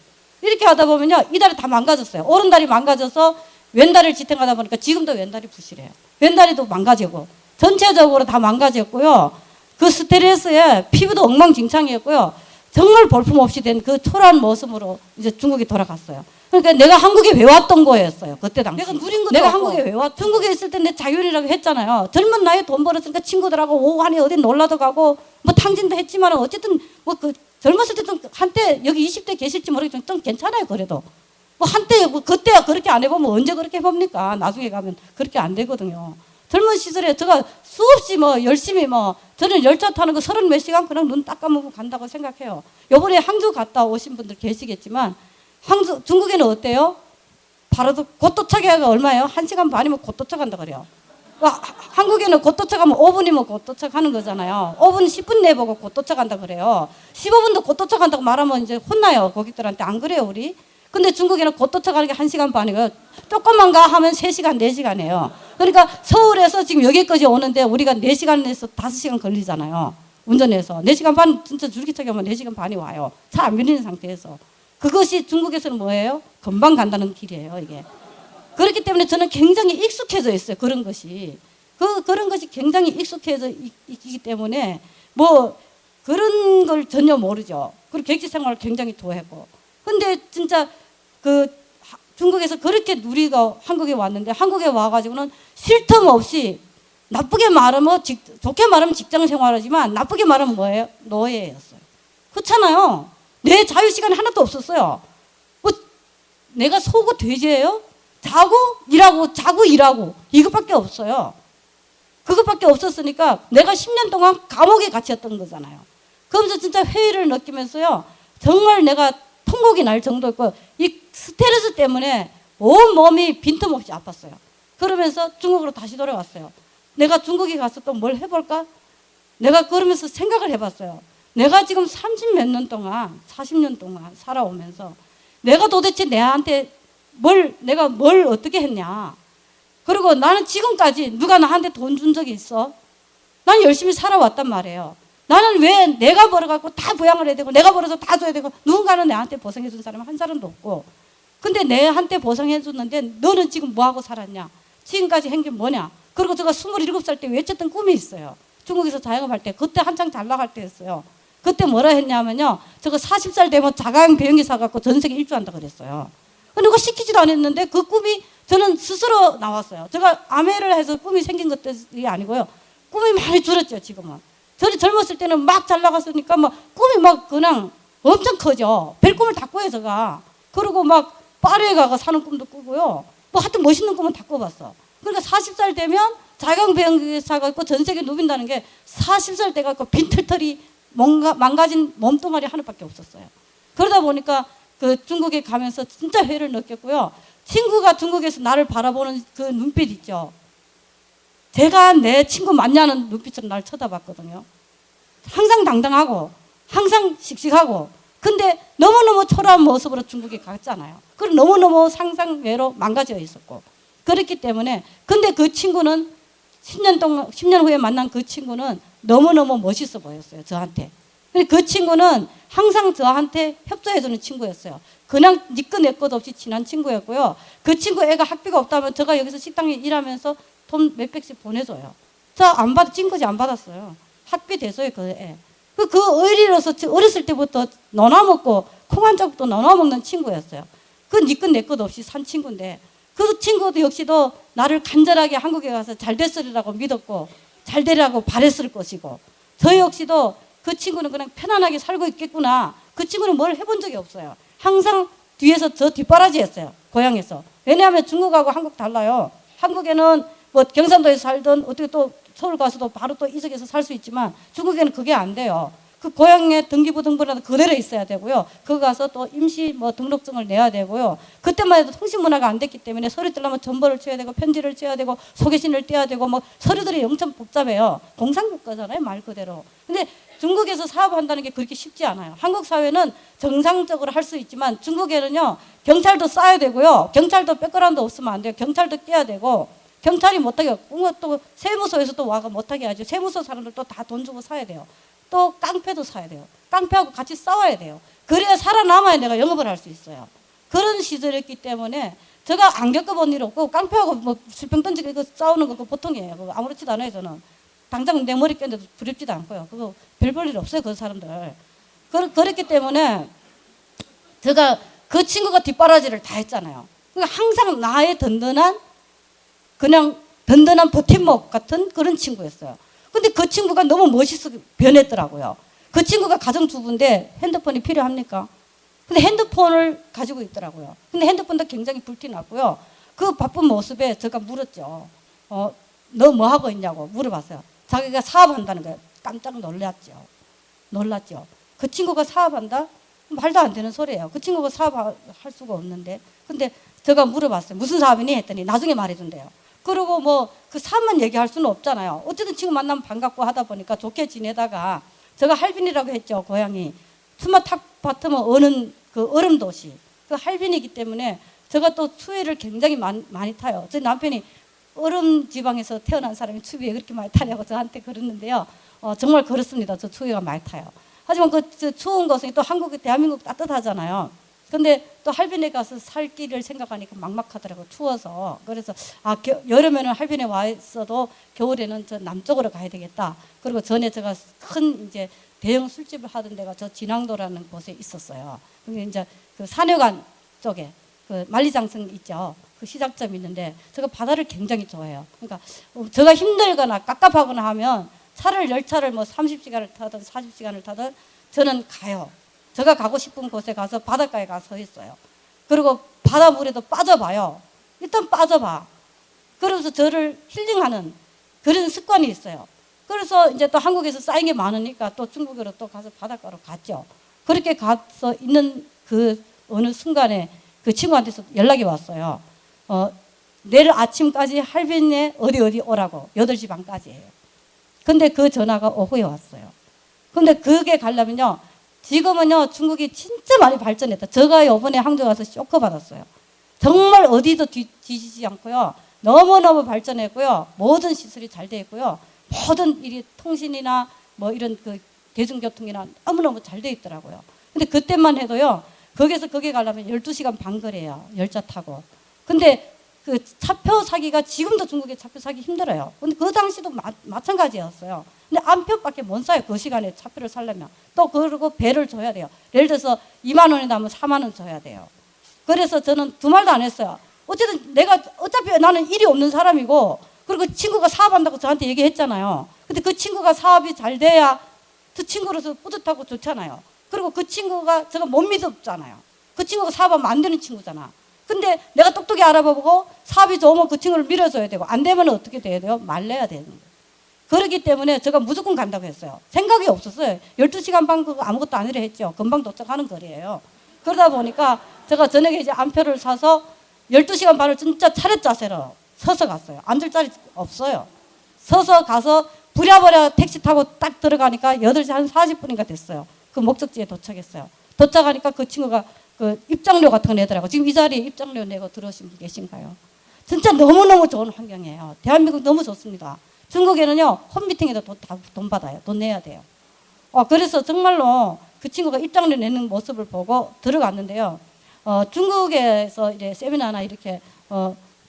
하다 보면요, 이 다리 다 망가졌어요. 오른 다리 망가져서 왼다리를 지탱하다 보니까 지금도 왼다리 부실해요. 왼다리도 망가지고 전체적으로 다 망가졌고요. 그 스트레스에 피부도 엉망진창이었고요. 정말 볼품없이 된 그 초라한 모습으로 이제 중국에 돌아갔어요. 그러니까 내가 한국에 왜 왔던 거였어요. 그때 당시. 내가 누린 것도 내가 없고. 한국에 왜 왔? 중국에 있을 때 내 자유인이라고 했잖아요. 젊은 나이에 돈 벌었으니까 친구들하고 오후 한에 어디 놀러도 가고 뭐 탕진도 했지만 어쨌든 뭐 그 젊었을 때 좀 한때 여기 20대 계실지 모르겠지만 좀 괜찮아요. 그래도 뭐 한때 뭐 그때야 그렇게 안 해보면 언제 그렇게 해봅니까? 나중에 가면 그렇게 안 되거든요. 젊은 시절에 제가 수없이 뭐 열심히 뭐 저는 열차 타는 거 30몇 시간 그냥 눈 딱 감고 간다고 생각해요. 요번에 항주 갔다 오신 분들 계시겠지만 항주 중국에는 어때요? 바로 곧 도착해가 얼마예요? 1시간 반이면 곧 도착한다 그래요. 한국에는 곧 도착하면 5분이면 곧 도착하는 거잖아요. 5분 10분 내보고 곧 도착한다 그래요. 15분도 곧 도착한다고 말하면 이제 혼나요. 고객들한테. 안 그래요 우리? 근데 중국에는 곧 도착하는 게 1시간 반이고요. 조금만 가 하면 3시간, 4시간이에요. 그러니까 서울에서 지금 여기까지 오는데 우리가 4시간에서 5시간 걸리잖아요. 운전해서. 4시간 반 진짜 줄기차게 하면 4시간 반이 와요. 차 안 밀리는 상태에서. 그것이 중국에서는 뭐예요? 금방 간다는 길이에요, 이게. 그렇기 때문에 저는 굉장히 익숙해져 있어요, 그런 것이. 그런 것이 굉장히 익숙해져 있기 때문에 뭐 그런 걸 전혀 모르죠. 그리고 객지 생활을 굉장히 좋아했고. 근데 진짜 그 중국에서 그렇게 누리고 한국에 왔는데 한국에 와가지고는 쉴 틈 없이 나쁘게 말하면 좋게 말하면 직장 생활하지만 나쁘게 말하면 뭐예요? 노예였어요. 그렇잖아요. 내 자유 시간이 하나도 없었어요. 뭐 내가 소고 돼지예요? 자고 일하고 이것밖에 없어요. 그것밖에 없었으니까 내가 10년 동안 감옥에 갇혔던 거잖아요. 그러면서 진짜 회의를 느끼면서요. 정말 내가 통곡이 날 정도였고 이 스트레스 때문에 온 몸이 빈틈없이 아팠어요. 그러면서 중국으로 다시 돌아왔어요. 내가 중국에 가서 또 뭘 해볼까? 내가 그러면서 생각을 해봤어요. 내가 지금 30몇 년 동안 40년 동안 살아오면서 내가 도대체 내한테 내가 뭘 어떻게 했냐. 그리고 나는 지금까지 누가 나한테 돈 준 적이 있어? 난 열심히 살아왔단 말이에요. 나는 왜 내가 벌어갖고 다 부양을 해야 되고 내가 벌어서 다 줘야 되고 누군가는 내한테 보상해 준 사람은 한 사람도 없고 근데 내한테 보상해 줬는데 너는 지금 뭐하고 살았냐? 지금까지 한 게 뭐냐? 그리고 제가 27살 때 외쳤던 꿈이 있어요. 중국에서 자영업할 때 그때 한창 잘 나갈 때였어요. 그때 뭐라 했냐면요. 저거 40살 되면 자가용 비행기 사갖고 전 세계 일주한다 그랬어요. 누가 시키지도 않았는데 그 꿈이 저는 스스로 나왔어요. 제가 암회를 해서 꿈이 생긴 것들이 아니고요. 꿈이 많이 줄었죠 지금은. 저는 젊었을 때는 막 잘 나갔으니까 막 꿈이 막 그냥 엄청 커져. 별 꿈을 다 꿔요 제가. 그리고 막 파리에 가서 사는 꿈도 꾸고요. 뭐 하여튼 멋있는 꿈은 다 꿔봤어. 그러니까 40살 되면 자가용 비행기 사갖고 전 세계 누빈다는 게 40살 돼갖고 빈털털이 망가진 몸뚱아리 하나밖에 없었어요. 그러다 보니까 그 중국에 가면서 진짜 회의를 느꼈고요. 친구가 중국에서 나를 바라보는 그 눈빛 있죠. 제가 내 친구 맞냐는 눈빛으로 나를 쳐다봤거든요. 항상 당당하고 항상 씩씩하고 근데 너무너무 초라한 모습으로 중국에 갔잖아요. 그리고 너무너무 상상외로 망가져 있었고 그렇기 때문에 근데 그 친구는 10년 후에 만난 그 친구는 너무너무 멋있어 보였어요. 저한테. 근데 그 친구는 항상 저한테 협조해주는 친구였어요. 그냥 니꺼 내꺼도 없이 친한 친구였고요. 그 친구 애가 학비가 없다면 제가 여기서 식당에 일하면서 돈 몇백씩 보내줘요. 저 안 받아, 지금까지 안 받았어요. 학비 대소에 그 애. 그 의리로서 어렸을 때부터 나눠 먹고 콩 한 조각도 나눠 먹는 친구였어요. 그 니 것 내 것 없이 산 친구인데 그 친구도 역시도 나를 간절하게 한국에 가서 잘 됐으리라고 믿었고 잘 되리라고 바랬을 것이고 저 역시도 그 친구는 그냥 편안하게 살고 있겠구나. 그 친구는 뭘 해본 적이 없어요. 항상 뒤에서 저 뒷바라지 했어요. 고향에서. 왜냐하면 중국하고 한국 달라요. 한국에는 뭐 경산도에서 살든 어떻게 또 서울 가서도 바로 또 이적해서 살 수 있지만 중국에는 그게 안 돼요. 그 고향에 등기부등본이라도 그대로 있어야 되고요. 거기 가서 또 임시 뭐 등록증을 내야 되고요. 그때만 해도 통신문화가 안 됐기 때문에 서류 떼려면 전보를 쳐야 되고 편지를 쳐야 되고 소개신을 떼야 되고 뭐 서류들이 엄청 복잡해요. 공산국가잖아요, 말 그대로. 근데 중국에서 사업한다는 게 그렇게 쉽지 않아요. 한국 사회는 정상적으로 할 수 있지만 중국에는요, 경찰도 쌓아야 되고요. 경찰도 백그라운드 없으면 안 돼요. 경찰도 깨야 되고 경찰이 못하게 또 세무서에서 또 와가 못하게 하죠. 세무서 사람들도 다 돈 주고 사야 돼요. 또 깡패도 사야 돼요. 깡패하고 같이 싸워야 돼요. 그래야 살아남아야 내가 영업을 할 수 있어요. 그런 시절이었기 때문에 제가 안 겪어본 일 없고 깡패하고 뭐 술병 던지고 이거 싸우는 거 그거 보통이에요. 그거 아무렇지도 않아요. 저는 당장 내 머리 깼는데도 두렵지도 않고요. 그거 별 볼 일 없어요. 그 사람들. 그렇기 때문에 제가 그 친구가 뒷바라지를 다 했잖아요. 그러니까 항상 나의 든든한 버팀목 같은 그런 친구였어요. 근데 그 친구가 너무 멋있어 변했더라고요. 그 친구가 가정주부인데 핸드폰이 필요합니까? 근데 핸드폰을 가지고 있더라고요. 근데 핸드폰도 굉장히 불티났고요. 그 바쁜 모습에 제가 물었죠. 너 뭐 하고 있냐고 물어봤어요. 자기가 사업한다는 거예요. 깜짝 놀랐죠. 그 친구가 사업한다? 말도 안 되는 소리예요. 그 친구가 사업할 수가 없는데. 근데 제가 물어봤어요. 무슨 사업이니? 했더니 나중에 말해준대요. 그리고 뭐 그 사업만 얘기할 수는 없잖아요. 어쨌든 친구 만나면 반갑고 하다 보니까 좋게 지내다가 제가 할빈이라고 했죠. 고향이. 스마트아파트면 어는 그 얼음 도시. 그 할빈이기 때문에 제가 또 추위를 굉장히 많이 타요. 제 남편이 얼음 지방에서 태어난 사람이 추위에 그렇게 많이 타냐고 저한테 그랬는데요. 정말 그렇습니다. 저 추위가 많이 타요. 하지만 그 추운 것은 또 대한민국 따뜻하잖아요. 근데 또 할빈에 가서 살 길을 생각하니까 막막하더라고요. 추워서. 그래서 여름에는 할빈에 와 있어도 겨울에는 저 남쪽으로 가야 되겠다. 그리고 전에 제가 큰 이제 대형 술집을 하던 데가 저 진앙도라는 곳에 있었어요. 근데 이제 그 산여관 쪽에 그 만리장성 있죠. 그 시장점이 있는데 제가 바다를 굉장히 좋아해요. 그러니까 제가 힘들거나 깝깝하거나 하면 열차를 뭐 30시간을 타든 40시간을 타든 저는 가요. 제가 가고 싶은 곳에 가서 바닷가에 가서 서 있어요. 그리고 바닷물에도 빠져봐요. 일단 빠져봐. 그러면서 저를 힐링하는 그런 습관이 있어요. 그래서 이제 또 한국에서 쌓인 게 많으니까 또 중국으로 또 가서 바닷가로 갔죠. 그렇게 가서 있는 그 어느 순간에 그 친구한테서 연락이 왔어요. 내일 아침까지 할빈에 어디 오라고 8시 반까지예요. 근데 그 전화가 오후에 왔어요. 근데 그게 가려면요. 지금은요, 중국이 진짜 많이 발전했다. 제가 이번에 항저 가서 쇼크 받았어요. 정말 어디도 뒤지지 않고요. 너무너무 발전했고요. 모든 시설이 잘 되어 있고요. 모든 일이 통신이나 뭐 이런 그 대중교통이나 너무너무 잘 되어 있더라고요. 근데 그때만 해도요, 거기서 거기 가려면 12시간 반 거리예요. 열차 타고. 근데 그 차표 사기가 지금도 중국에 차표 사기 힘들어요. 근데 그 당시도 마찬가지였어요. 근데 안표밖에 못 사요. 그 시간에 차표를 사려면. 또 그리고 배를 줘야 돼요. 예를 들어서 2만 원이 나면 4만 원 줘야 돼요. 그래서 저는 두 말도 안 했어요. 어쨌든 어차피 나는 일이 없는 사람이고 그리고 친구가 사업한다고 저한테 얘기했잖아요. 근데 그 친구가 사업이 잘 돼야 그 친구로서 뿌듯하고 좋잖아요. 그리고 그 친구가 제가 못 믿었잖아요. 그 친구가 사업하면 안 되는 친구잖아. 근데 내가 똑똑히 알아보고 사업이 좋으면 그 친구를 밀어줘야 되고 안 되면 어떻게 돼야 돼요? 말려야 되는 거예요. 그렇기 때문에 제가 무조건 간다고 했어요. 생각이 없었어요. 12시간 반 그거 아무것도 아니라 했죠. 금방 도착하는 거리예요. 그러다 보니까 제가 저녁에 이제 안표를 사서 12시간 반을 진짜 차렷 자세로 서서 갔어요. 앉을 자리 없어요. 서서 가서 부랴부랴 택시 타고 딱 들어가니까 8시 한 40분인가 됐어요. 그 목적지에 도착했어요. 도착하니까 그 친구가 그 입장료 같은 거 내더라고. 지금 이 자리에 입장료 내고 들어오신 분 계신가요? 진짜 너무너무 좋은 환경이에요. 대한민국 너무 좋습니다. 중국에는요, 홈미팅에도 돈 받아요. 돈 내야 돼요. 그래서 정말로 그 친구가 입장료 내는 모습을 보고 들어갔는데요. 중국에서 이제 세미나나 이렇게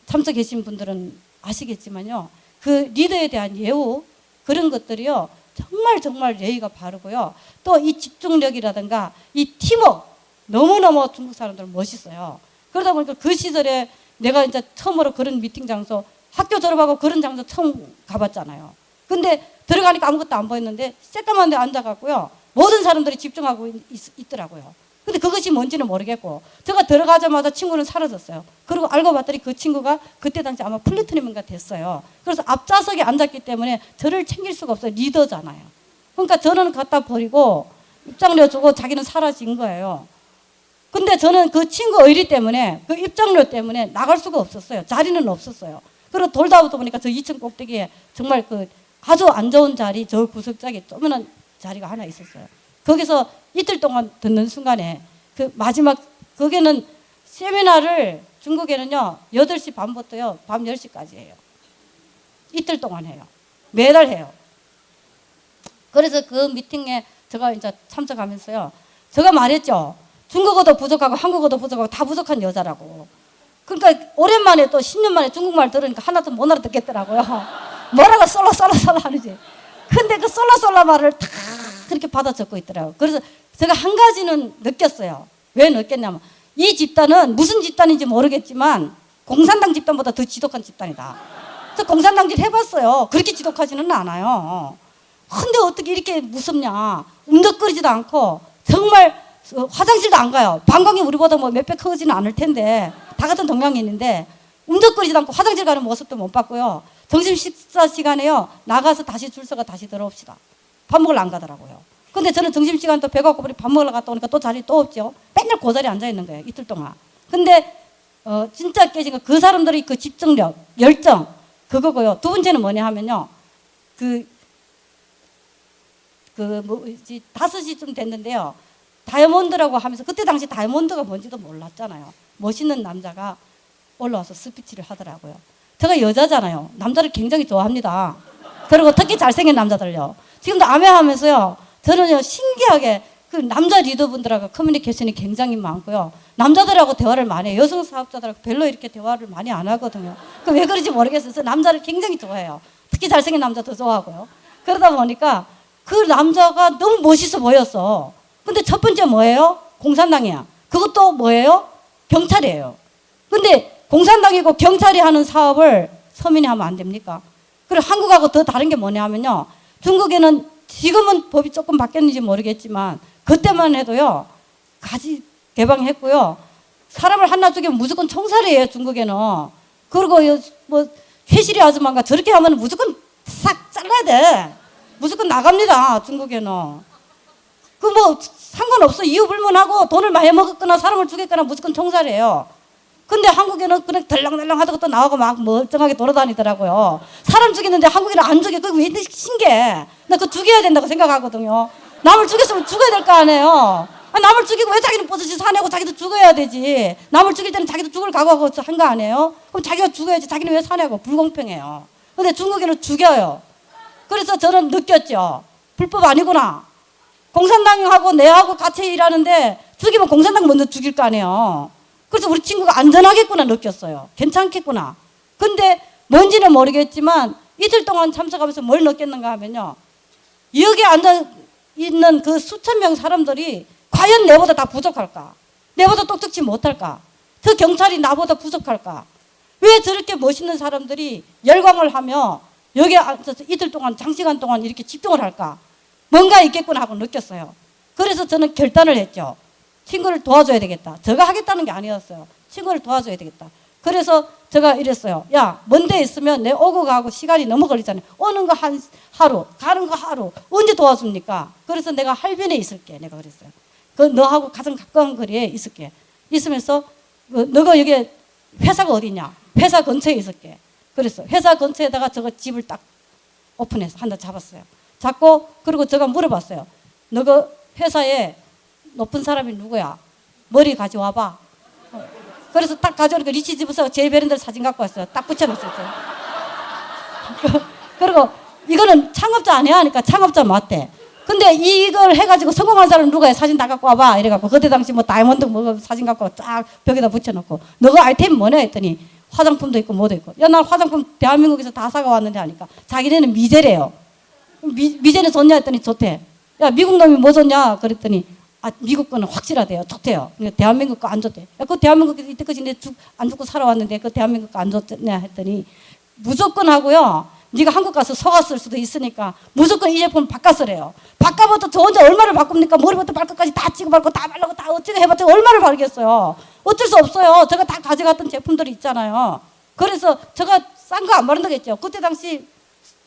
참석해 계신 분들은 아시겠지만요. 그 리더에 대한 예우 그런 것들이요 정말 정말 예의가 바르고요. 또 이 집중력이라든가 이 팀워크 너무너무 중국 사람들 멋있어요. 그러다 보니까 그 시절에 내가 이제 처음으로 그런 미팅 장소 학교 졸업하고 그런 장소 처음 가봤잖아요. 근데 들어가니까 아무것도 안 보였는데 새까만 데 앉아갖고요 모든 사람들이 집중하고 있더라고요. 근데 그것이 뭔지는 모르겠고 제가 들어가자마자 친구는 사라졌어요. 그리고 알고 봤더니 그 친구가 그때 당시 아마 플래티넘인가 됐어요. 그래서 앞좌석에 앉았기 때문에 저를 챙길 수가 없어요. 리더잖아요. 그러니까 저는 갖다 버리고 입장료 주고 자기는 사라진 거예요. 근데 저는 그 친구 의리 때문에 그 입장료 때문에 나갈 수가 없었어요. 자리는 없었어요. 그리고 돌다 보니까 저 2층 꼭대기에 정말 그 아주 안 좋은 자리 저 구석짝에 조그만한 자리가 하나 있었어요. 거기서 이틀 동안 듣는 순간에 그 마지막 거기는 세미나를 중국에는요 8시 반부터요 밤 10시까지 해요. 이틀 동안 해요. 매달 해요. 그래서 그 미팅에 제가 이제 참석하면서요 제가 말했죠. 중국어도 부족하고 한국어도 부족하고 다 부족한 여자라고. 그러니까 오랜만에 또 10년 만에 중국말 들으니까 하나도 못 알아듣겠더라고요. 뭐라고 쏠라쏠라 하는지. 근데 그 쏠라쏠라 말을 다 그렇게 받아 적고 있더라고요. 그래서 제가 한 가지는 느꼈어요. 왜 느꼈냐면 이 집단은 무슨 집단인지 모르겠지만 공산당 집단보다 더 지독한 집단이다. 그래서 공산당질 해봤어요. 그렇게 지독하지는 않아요. 근데 어떻게 이렇게 무섭냐. 움덕거리지도 않고 정말 화장실도 안 가요. 방광이 우리보다 뭐 몇 배 크지는 않을 텐데 다 같은 동양인인데 움덕거리지도 않고 화장실 가는 모습도 못 봤고요. 점심 식사 시간에요 나가서 다시 줄 서가 다시 들어옵시다. 밥 먹으러 안 가더라고요. 근데 저는 점심시간 또 배가 고프니 밥 먹으러 갔다 오니까 또 자리 또 없죠. 맨날 그 자리에 앉아 있는 거예요. 이틀 동안. 근데 진짜 깨진 거 그 사람들이 그 집중력, 열정 그거고요. 두 번째는 뭐냐 하면요. 뭐지 5시쯤 됐는데요. 다이아몬드라고 하면서 그때 당시 다이아몬드가 뭔지도 몰랐잖아요. 멋있는 남자가 올라와서 스피치를 하더라고요. 제가 여자잖아요. 남자를 굉장히 좋아합니다. 그리고 특히 잘생긴 남자들요. 지금도 암회하면서요. 저는요 신기하게 그 남자 리더분들하고 커뮤니케이션이 굉장히 많고요. 남자들하고 대화를 많이 해요. 여성 사업자들하고 별로 이렇게 대화를 많이 안 하거든요. 그 왜 그런지 모르겠어요. 그래서 남자를 굉장히 좋아해요. 특히 잘생긴 남자 더 좋아하고요. 그러다 보니까 그 남자가 너무 멋있어 보였어. 근데 첫 번째 뭐예요? 공산당이야. 그것도 뭐예요? 경찰이에요. 근데 공산당이고 경찰이 하는 사업을 서민이 하면 안 됩니까? 그리고 한국하고 더 다른 게 뭐냐면요. 중국에는 지금은 법이 조금 바뀌었는지 모르겠지만 그때만 해도요. 가지 개방했고요. 사람을 하나 죽이면 무조건 총살이에요. 중국에는. 그리고 뭐 최실이 아줌마가 저렇게 하면 무조건 싹 잘라야 돼. 무조건 나갑니다. 중국에는. 그 뭐 상관없어. 이유 불문하고 돈을 많이 먹었거나 사람을 죽였거나 무조건 총살이에요. 근데 한국에는 그냥 덜렁덜렁 하다가 또 나오고 막 멀쩡하게 돌아다니더라고요. 사람 죽이는데 한국에는 안 죽여. 그게 왜 신기해. 나 그거 죽여야 된다고 생각하거든요. 남을 죽였으면 죽어야 될 거 아니에요. 남을 죽이고 왜 자기는 버젓이 사내고 자기도 죽어야 되지. 남을 죽일 때는 자기도 죽을 각오하고 한 거 아니에요? 그럼 자기가 죽어야지. 자기는 왜 사내고. 불공평해요. 근데 중국에는 죽여요. 그래서 저는 느꼈죠. 불법 아니구나. 공산당하고 내하고 같이 일하는데 죽이면 공산당 먼저 죽일 거 아니에요. 그래서 우리 친구가 안전하겠구나 느꼈어요. 괜찮겠구나. 근데 뭔지는 모르겠지만 이틀 동안 참석하면서 뭘 느꼈는가 하면요. 여기 앉아 있는 그 수천 명 사람들이 과연 내보다 다 부족할까? 내보다 똑똑지 못할까? 저 경찰이 나보다 부족할까? 왜 저렇게 멋있는 사람들이 열광을 하며 여기 앉아서 이틀 동안 장시간 동안 이렇게 집중을 할까? 뭔가 있겠구나 하고 느꼈어요. 그래서 저는 결단을 했죠. 친구를 도와줘야 되겠다. 제가 하겠다는 게 아니었어요. 친구를 도와줘야 되겠다. 그래서 제가 이랬어요. 야, 먼 데 있으면 내 오고 가고 시간이 너무 걸리잖아요. 오는 거 한 하루, 가는 거 하루. 언제 도와줍니까? 그래서 내가 할빈에 있을게. 내가 그랬어요. 그 너하고 가장 가까운 거리에 있을게. 있으면서 너가 여기 회사가 어디냐? 회사 근처에 있을게. 그랬어. 회사 근처에다가 저거 집을 딱 오픈해서 하나 잡았어요. 잡고 그리고 제가 물어봤어요. 너가 회사에 높은 사람이 누구야? 머리 가져와봐. 그래서 딱 가져오니까 리치 집에서 제 베란다 사진 갖고 왔어요. 딱 붙여놨어요. 그리고 이거는 창업자 아니야? 하니까 창업자 맞대. 근데 이걸 해가지고 성공한 사람 누구야? 사진 다 갖고 와봐. 이래갖고 그때 당시 뭐 다이아몬드 뭐 사진 갖고 쫙 벽에다 붙여놓고 너가 아이템이 뭐냐 했더니 화장품도 있고 뭐도 있고. 야, 난 화장품 대한민국에서 다 사가 왔는데 하니까 자기네는 미제래요. 미제는 좋냐 했더니 좋대. 야, 미국 놈이 뭐 좋냐 그랬더니 아, 미국 거는 확실하대요. 좋대요. 그러니까 대한민국 거 안 좋대. 야, 그 대한민국에서 이때까지 내 안 죽고 살아왔는데 그 대한민국 거 안 좋냐 했더니 무조건 하고요. 네가 한국 가서 속았을 수도 있으니까 무조건 이 제품 바꿨으래요. 바꿔봐도 저 혼자 얼마를 바꿉니까? 머리부터 발끝까지 다 찍어 바르고 다 바르고 다 어찌고 해봤자 얼마를 바르겠어요. 어쩔 수 없어요. 제가 다 가져갔던 제품들이 있잖아요. 그래서 제가 싼 거 안 바른다겠죠. 그때 당시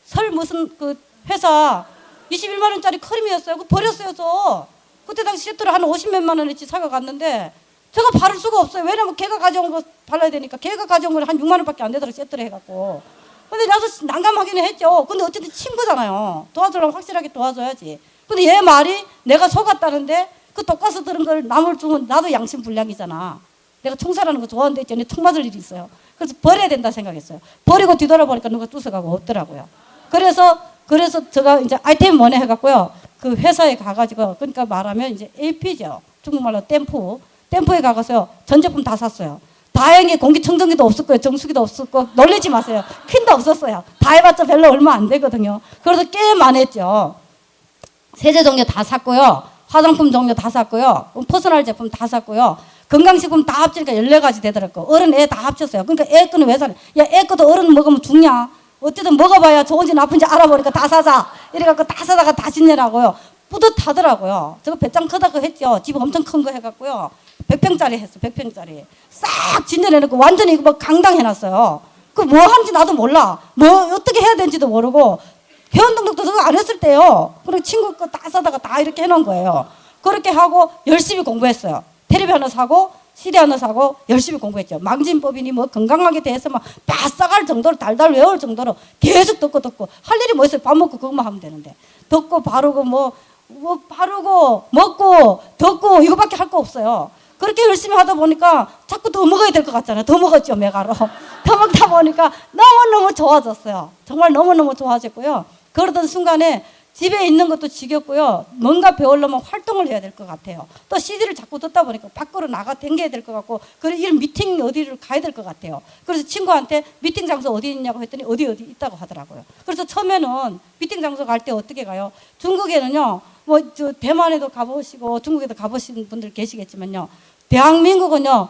설 무슨 그 회사 21만 원짜리 크림이었어요. 그거 버렸어요. 저 그때 당시 세트를 한 50몇만 원어치 사가 갔는데 제가 바를 수가 없어요. 왜냐면 걔가 가져온 거 발라야 되니까. 걔가 가져온 걸 한 6만 원밖에 안 되더라고 세트를 해갖고. 근데 나도 난감하기는 했죠. 근데 어쨌든 친구잖아요. 도와주려면 확실하게 도와줘야지. 근데 얘 말이 내가 속았다는데 그 독가스 들은 걸 남을 주면 나도 양심불량이잖아. 내가 총살하는 거 좋아하는데 있잖아. 총 맞을 일이 있어요. 그래서 버려야 된다 생각했어요. 버리고 뒤돌아보니까 누가 쫓아가고 없더라고요. 그래서 제가 이제 아이템이 뭐냐 해갖고요. 그 회사에 가가지고 그러니까 말하면 이제 AP죠. 중국말로 댐프에 가가서요. 전 제품 다 샀어요. 다행히 공기청정기도 없었고요. 정수기도 없었고 놀라지 마세요. 퀸도 없었어요. 다 해봤자 별로 얼마 안 되거든요. 그래서 꽤 많이 했죠. 세제 종류 다 샀고요. 화장품 종류 다 샀고요. 퍼스널 제품 다 샀고요. 건강식품 다 합치니까 14가지 되더라고요. 어른 애 다 합쳤어요. 그러니까 애 거는 왜 사냐. 야, 애 거도 어른 먹으면 죽냐. 어쨌든 먹어봐야 좋은지 나쁜지 알아보니까 다 사자. 이래갖고 다 사다가 다 짓내라고요. 뿌듯하더라고요. 저거 배짱 크다고 했죠. 집 엄청 큰 거 해갖고요. 100평짜리 했어. 100평짜리. 싹 짓내내놓고 완전히 이거 뭐 강당해놨어요. 그 뭐 하는지 나도 몰라. 뭐 어떻게 해야 되는지도 모르고. 회원 등록도 저거 안 했을 때요. 그리고 친구 거 다 사다가 다 이렇게 해놓은 거예요. 그렇게 하고 열심히 공부했어요. 테레비 하나 사고 CD 하나 사고 열심히 공부했죠. 망진법이니 뭐 건강하게 대해서 막 바싹할 정도로 달달 외울 정도로 계속 듣고 할 일이 뭐 있어요. 밥 먹고 그것만 하면 되는데 듣고 바르고 뭐 바르고 먹고 듣고 이거밖에 할 거 없어요. 그렇게 열심히 하다 보니까 자꾸 더 먹어야 될 것 같잖아요. 더 먹었죠, 메가로. 더 먹다 보니까 너무너무 좋아졌어요. 정말 너무너무 좋아졌고요. 그러던 순간에 집에 있는 것도 지겹고요. 뭔가 배우려면 활동을 해야 될 것 같아요. 또 CD를 자꾸 듣다 보니까 밖으로 나가 댕겨야 될 것 같고, 그래서 이런 미팅 어디를 가야 될 것 같아요. 그래서 친구한테 미팅 장소 어디 있냐고 했더니 어디 있다고 하더라고요. 그래서 처음에는 미팅 장소 갈 때 어떻게 가요? 중국에는요, 뭐 저 대만에도 가보시고 중국에도 가보신 분들 계시겠지만요, 대한민국은요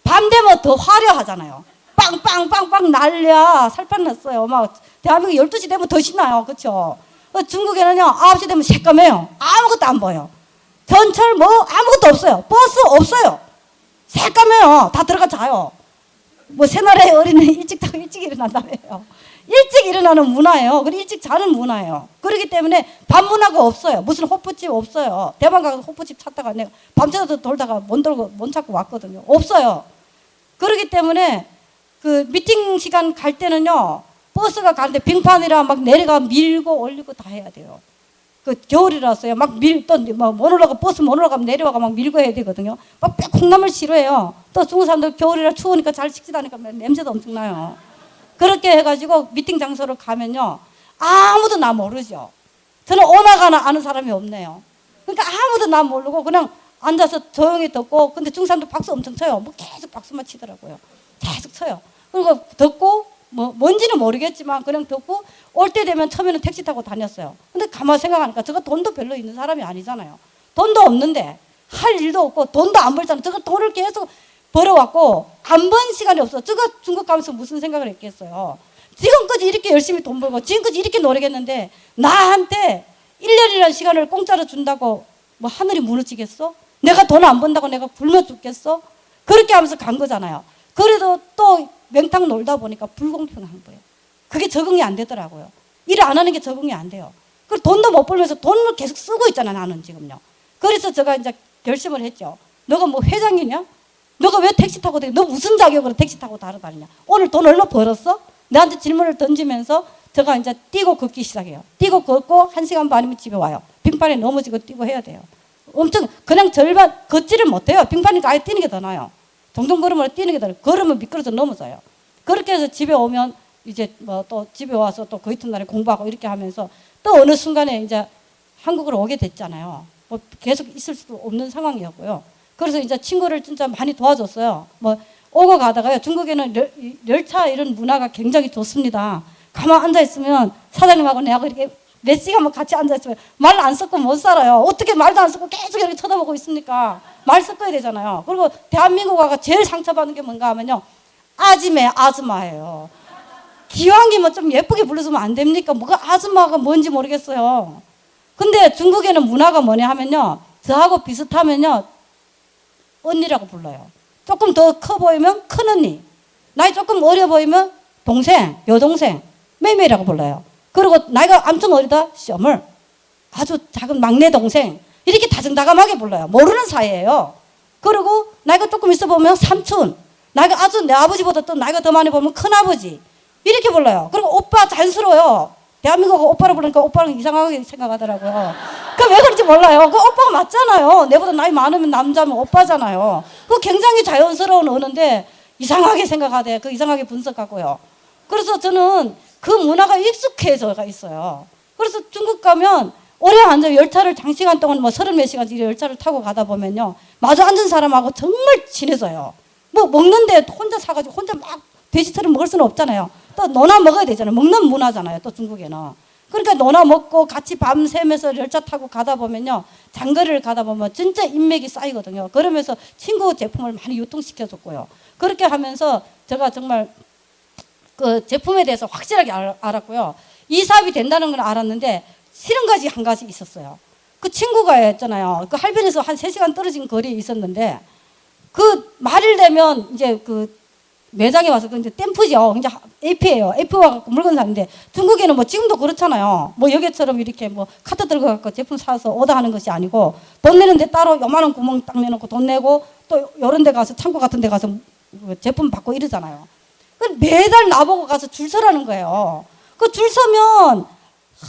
밤 되면 더 화려하잖아요. 빵빵빵빵 난리야. 살판 났어요. 막 대한민국 12시 되면 더 신나요. 그렇죠? 중국에는요 9시 되면 새까매요. 아무것도 안 보여. 전철 뭐 아무것도 없어요. 버스 없어요. 새까매요. 다 들어가 자요. 뭐 새나라의 어린이 일찍 자고 일찍 일어난다며요. 일찍 일어나는 문화예요. 그리고 일찍 자는 문화예요. 그렇기 때문에 밤 문화가 없어요. 무슨 호프집 없어요. 대만 가서 호프집 찾다가 내가 밤새도 돌다가 못 찾고 왔거든요. 없어요. 그렇기 때문에 그 미팅 시간 갈 때는요, 버스가 가는데 빙판이라 막 내려가 밀고 올리고 다 해야 돼요. 그 겨울이라서요. 막 못 올라가, 버스 못 올라가면 내려와가 막 밀고 해야 되거든요. 막 콩나물 싫어해요. 또 중국 사람들 겨울이라 추우니까 잘 식지도 않으니까 냄새도 엄청나요. 그렇게 해가지고 미팅 장소를 가면요, 아무도 나 모르죠. 저는 오나가나 아는 사람이 없네요. 그러니까 아무도 나 모르고 그냥 앉아서 조용히 듣고, 근데 중국 사람들 박수 엄청 쳐요. 뭐 계속 박수만 치더라고요. 계속 쳐요. 그리고 듣고 뭐 뭔지는 모르겠지만 그냥 듣고 올 때 되면 처음에는 택시 타고 다녔어요. 근데 가만 생각하니까 저거 돈도 별로 있는 사람이 아니잖아요. 돈도 없는데 할 일도 없고 돈도 안 벌잖아요. 저거 돈을 계속 벌어왔고 안 번 시간이 없어. 저거 중국 가면서 무슨 생각을 했겠어요. 지금까지 이렇게 열심히 돈 벌고 지금까지 이렇게 노력했는데 나한테 1년이라는 시간을 공짜로 준다고 뭐 하늘이 무너지겠어? 내가 돈 안 번다고 내가 굶어 죽겠어? 그렇게 하면서 간 거잖아요. 그래도 또 맹탕 놀다 보니까 불공평한 거예요. 그게 적응이 안 되더라고요. 일을 안 하는 게 적응이 안 돼요. 그리고 돈도 못 벌면서 돈을 계속 쓰고 있잖아, 나는 지금요. 그래서 제가 이제 결심을 했죠. 너가 뭐 회장이냐? 너가 왜 택시 타고 다니냐? 너 무슨 자격으로 택시 타고 다니냐? 오늘 돈 얼마 벌었어? 나한테 질문을 던지면서 제가 이제 뛰고 걷기 시작해요. 뛰고 걷고 1시간 반이면 집에 와요. 빙판에 넘어지고 뛰고 해야 돼요. 엄청 그냥 절반 걷지를 못해요. 빙판이니까 아예 뛰는 게 더 나아요. 동동 걸음으로 뛰는 게 더 나아요. 걸으면 미끄러져 넘어져요. 그렇게 해서 집에 오면 이제 뭐 또 집에 와서 또 그 이튿날에 공부하고 이렇게 하면서 또 어느 순간에 이제 한국으로 오게 됐잖아요. 뭐 계속 있을 수도 없는 상황이었고요. 그래서 이제 친구를 진짜 많이 도와줬어요. 뭐 오고 가다가요. 중국에는 열차 이런 문화가 굉장히 좋습니다. 가만 앉아 있으면 사장님하고 내하고 이렇게 몇 시간만 같이 앉아 있으면 말 안 섞고 못 살아요. 어떻게 말도 안 섞고 계속 이렇게 쳐다보고 있습니까? 말 섞어야 되잖아요. 그리고 대한민국화가 제일 상처받는 게 뭔가 하면요. 아지매 아줌마예요. 기왕이면 좀 예쁘게 불러주면 안 됩니까? 뭐가 아줌마가 뭔지 모르겠어요. 근데 중국에는 문화가 뭐냐 하면요. 저하고 비슷하면요. 언니라고 불러요. 조금 더 커 보이면 큰언니. 나이 조금 어려 보이면 동생, 여동생,妹妹라고 불러요. 그리고 나이가 엄청 어리다 시어물. 아주 작은 막내 동생. 이렇게 다정다감하게 불러요. 모르는 사이예요. 그리고 나이가 조금 있어 보면 삼촌. 나이가 아주 내 아버지보다 또 나이가 더 많이 보면 큰아버지. 이렇게 불러요. 그리고 오빠 자연스러워요. 대한민국 오빠를 부르니까 오빠는 이상하게 생각하더라고요. 그 왜 그런지 몰라요. 그 오빠가 맞잖아요. 내보다 나이 많으면 남자면 오빠잖아요. 그 굉장히 자연스러운 언어인데 이상하게 생각하대. 그 이상하게 분석하고요. 그래서 저는 그 문화가 익숙해져가 있어요. 그래서 중국 가면 오래 앉아 열차를 장시간 동안 뭐 30몇 시간씩 열차를 타고 가다 보면요. 마주 앉은 사람하고 정말 친해져요. 뭐 먹는데 혼자 사가지고 혼자 막 돼지처럼 먹을 수는 없잖아요. 또 노나 먹어야 되잖아요. 먹는 문화잖아요. 또 중국에는. 그러니까 노나 먹고 같이 밤새면서 열차 타고 가다 보면요. 장거리를 가다 보면 진짜 인맥이 쌓이거든요. 그러면서 친구 제품을 많이 유통시켜줬고요. 그렇게 하면서 제가 정말 그 제품에 대해서 확실하게 알았고요. 이 사업이 된다는 걸 알았는데 싫은 것이 한 가지 있었어요. 그 친구가 있잖아요. 그 할빈에서 한 3시간 떨어진 거리에 있었는데 그 말일 되면 이제 그 매장에 와서 그 이제 댐프죠. 이제 AP예요. AP 와갖고 물건 사는데 중국에는 뭐 지금도 그렇잖아요. 뭐 여기처럼 이렇게 뭐 카드 들고 갖고 제품 사서 오더하는 것이 아니고 돈 내는데 따로 요만한 구멍 딱 내놓고 돈 내고 또 요런 데 가서 창고 같은 데 가서 제품 받고 이러잖아요. 매달 나보고 가서 줄 서라는 거예요. 그 줄 서면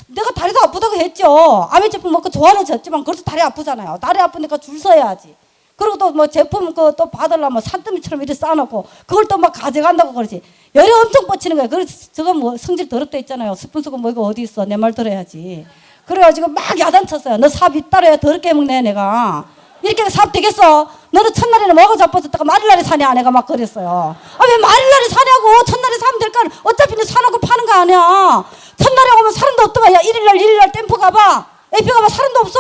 내가 다리도 아프다고 했죠. 아메 제품 먹고 좋아졌지만 그래도 다리 아프잖아요. 다리 아프니까 줄 서야지. 그리고 또 뭐 제품 그 또 받으려면 산더미처럼 이렇게 쌓아놓고 그걸 또 막 가져간다고 그러지. 열이 엄청 뻗치는 거예요. 그래서 저거 뭐 성질 더럽다 있잖아요. 스푼 쓰고 뭐 이거 어디 있어. 내 말 들어야지. 그래가지고 막 야단쳤어요. 너 사업 이따라야 더럽게 먹네 내가. 이렇게 사업 되겠어? 너는 첫날에는 뭐가 자빠졌다가 말일날에 사냐? 내가 막 그랬어요. 아 왜 말일날에 사냐고. 첫날에 사면 될까? 어차피 너 사놓고 파는 거 아니야. 첫날에 오면 사람도 없더만. 야 일일날 댐프 가봐. AP 가봐. 사람도 없어.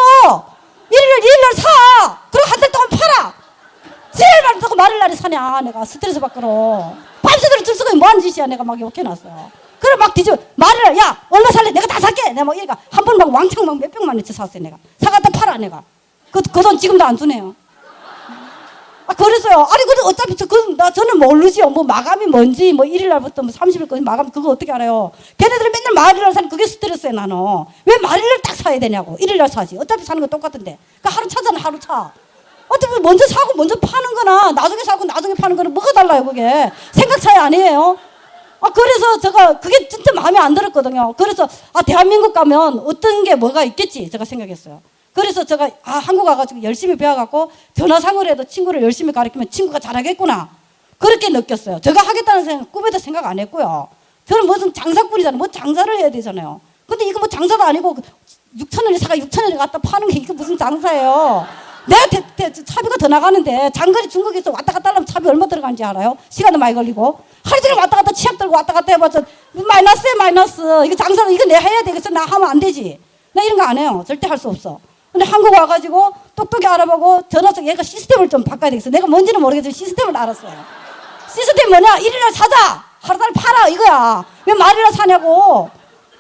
일일날 사. 그리고 한 달 동안 팔아. 제일 많이 듣고 말일날에 사냐. 내가 스트레스 받고로. 밤새도록 줄 서고 뭐하는 짓이야. 내가 막 욕해놨어요. 그래 막 뒤집어. 말일날 야 얼마 살래? 내가 다 살게. 내가 막 이러니까 한 번 막 왕창 막 몇 백만 원치 샀어요. 내가. 사갖다 팔아 내가. 그 돈 지금도 안 주네요. 아, 그랬어요. 아니, 근데 어차피 저는 모르지요. 뭐 마감이 뭔지, 뭐 1일날부터 뭐 30일까지 마감, 그거 어떻게 알아요? 걔네들은 맨날 말일날 사는 그게 스트레스야, 나는. 왜 말일날 딱 사야 되냐고. 1일날 사지. 어차피 사는 거 똑같은데. 그러니까 하루 차잖아, 하루 차. 어차피 먼저 사고 먼저 파는 거나 나중에 사고 나중에 파는 거는 뭐가 달라요, 그게. 생각 차이 아니에요? 아, 그래서 제가 그게 진짜 마음에 안 들었거든요. 그래서, 아, 대한민국 가면 어떤 게 뭐가 있겠지, 제가 생각했어요. 그래서 제가 한국 와가지고 열심히 배워갖고 전화상으로 해도 친구를 열심히 가르치면 친구가 잘하겠구나 그렇게 느꼈어요. 제가 하겠다는 생각 꿈에도 생각 안 했고요. 저는 무슨 장사꾼이잖아요. 뭐 장사를 해야 되잖아요. 근데 이거 뭐 장사도 아니고 6,000원에 사가 6,000원에 갖다 파는 게 이게 무슨 장사예요. 내가 차비가 더 나가는데 장거리 중국에서 왔다 갔다 하려면 차비 얼마 들어가는지 알아요? 시간도 많이 걸리고 하루 종일 왔다 갔다 치약 들고 왔다 갔다 해봤자 마이너스에 마이너스. 이거 장사는 이거 내가 해야 되겠어. 나 하면 안 되지. 나 이런 거 안 해요. 절대 할 수 없어. 근데 한국 와가지고 똑똑히 알아보고 전화해서 얘가 시스템을 좀 바꿔야 되겠어. 내가 뭔지는 모르겠지만 시스템을 알았어요. 시스템 뭐냐? 1일날 사자. 하루달 팔아. 이거야. 왜 말일날 사냐고.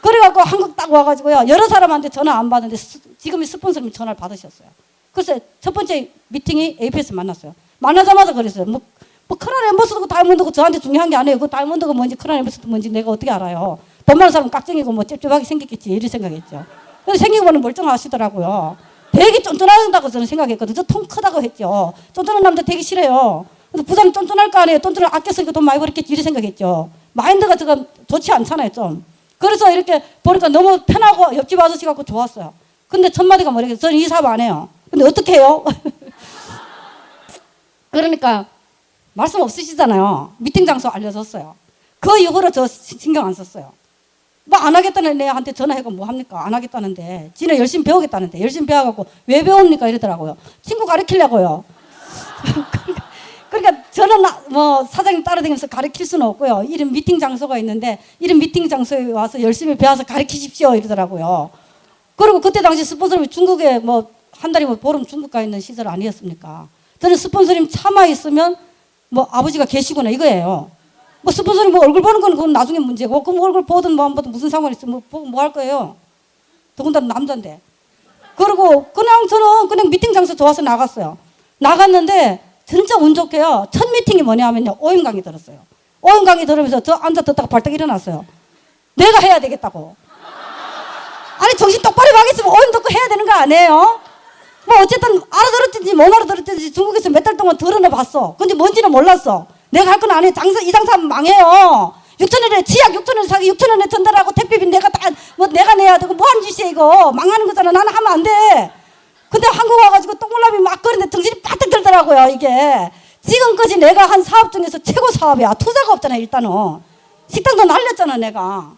그래갖고 한국 딱 와가지고요. 여러 사람한테 전화 안 받는데 지금이 스폰서님 전화를 받으셨어요. 그래서 첫 번째 미팅이 APS 만났어요. 만나자마자 그랬어요. 뭐 크라운 엠버서드고 다이아몬드고 저한테 중요한 게 아니에요. 그 다이아몬드가 뭔지 크라운 엠버서드 뭔지 내가 어떻게 알아요. 돈 많은 사람은 깍쟁이고 뭐 찝찝하게 생겼겠지. 이렇게 생각했죠. 근데 생긴 거는 멀쩡하시더라고요. 되게 쫀쫀하다고 저는 생각했거든요. 저 통 크다고 했죠. 쫀쫀한 남자 되게 싫어요. 근데 부자는 쫀쫀할 거 아니에요. 쫀쫀을 아꼈으니까 돈 많이 벌었겠지. 이렇게 생각했죠. 마인드가 제가 좋지 않잖아요, 좀. 그래서 이렇게 보니까 너무 편하고 옆집 아저씨 같고 좋았어요. 근데 첫 마디가 뭐래요? 저는 이 사업 안 해요. 근데 어떻게 해요? 그러니까 말씀 없으시잖아요. 미팅 장소 알려줬어요. 그 이후로 저 신경 안 썼어요. 뭐 안 하겠다는 애한테 전화해가 뭐 합니까? 안 하겠다는데. 지는 열심히 배우겠다는데. 열심히 배워갖고 왜 배웁니까? 이러더라고요. 친구 가르치려고요. 그러니까 저는 뭐 사장님 따라다니면서 가르칠 수는 없고요. 이런 미팅 장소가 있는데 이런 미팅 장소에 와서 열심히 배워서 가르치십시오 이러더라고요. 그리고 그때 당시 스폰서님이 중국에 뭐 한 달이면 보름 중국 가 있는 시절 아니었습니까? 저는 스폰서님 참아 있으면 뭐 아버지가 계시구나 이거예요. 뭐 스폰서님 뭐 얼굴 보는 건 그건 나중에 문제고 그럼 얼굴 보든 뭐 안 보든 무슨 상관이 있어? 뭐 보고 뭐 할 거예요? 더군다나 남자인데. 그리고 그냥 저는 그냥 미팅 장소 좋아서 나갔어요. 나갔는데 진짜 운 좋게요. 첫 미팅이 뭐냐면요. 오임 강의 들었어요. 오임 강의 들으면서 저 앉아 듣다가 발딱 일어났어요. 내가 해야 되겠다고. 아니 정신 똑바로 가겠으면 오임 듣고 해야 되는 거 아니에요? 뭐 어쨌든 알아들었든지 못 알아들었든지 중국에서 몇 달 동안 들어나 봤어. 근데 뭔지는 몰랐어. 내가 할 건 아니에요. 이 장사하면 망해요. 6,000원에 치약 6,000원에 사기 6,000원에 전달하고 택배비 내가 다 뭐 내가 내야 되고 뭐 하는 짓이야 이거. 망하는 거잖아. 나는 하면 안 돼. 근데 한국 와가지고 똥물람이 막 거리는데 정신이 바짝 들더라고요 이게. 지금까지 내가 한 사업 중에서 최고 사업이야. 투자가 없잖아 일단은. 식당도 날렸잖아 내가.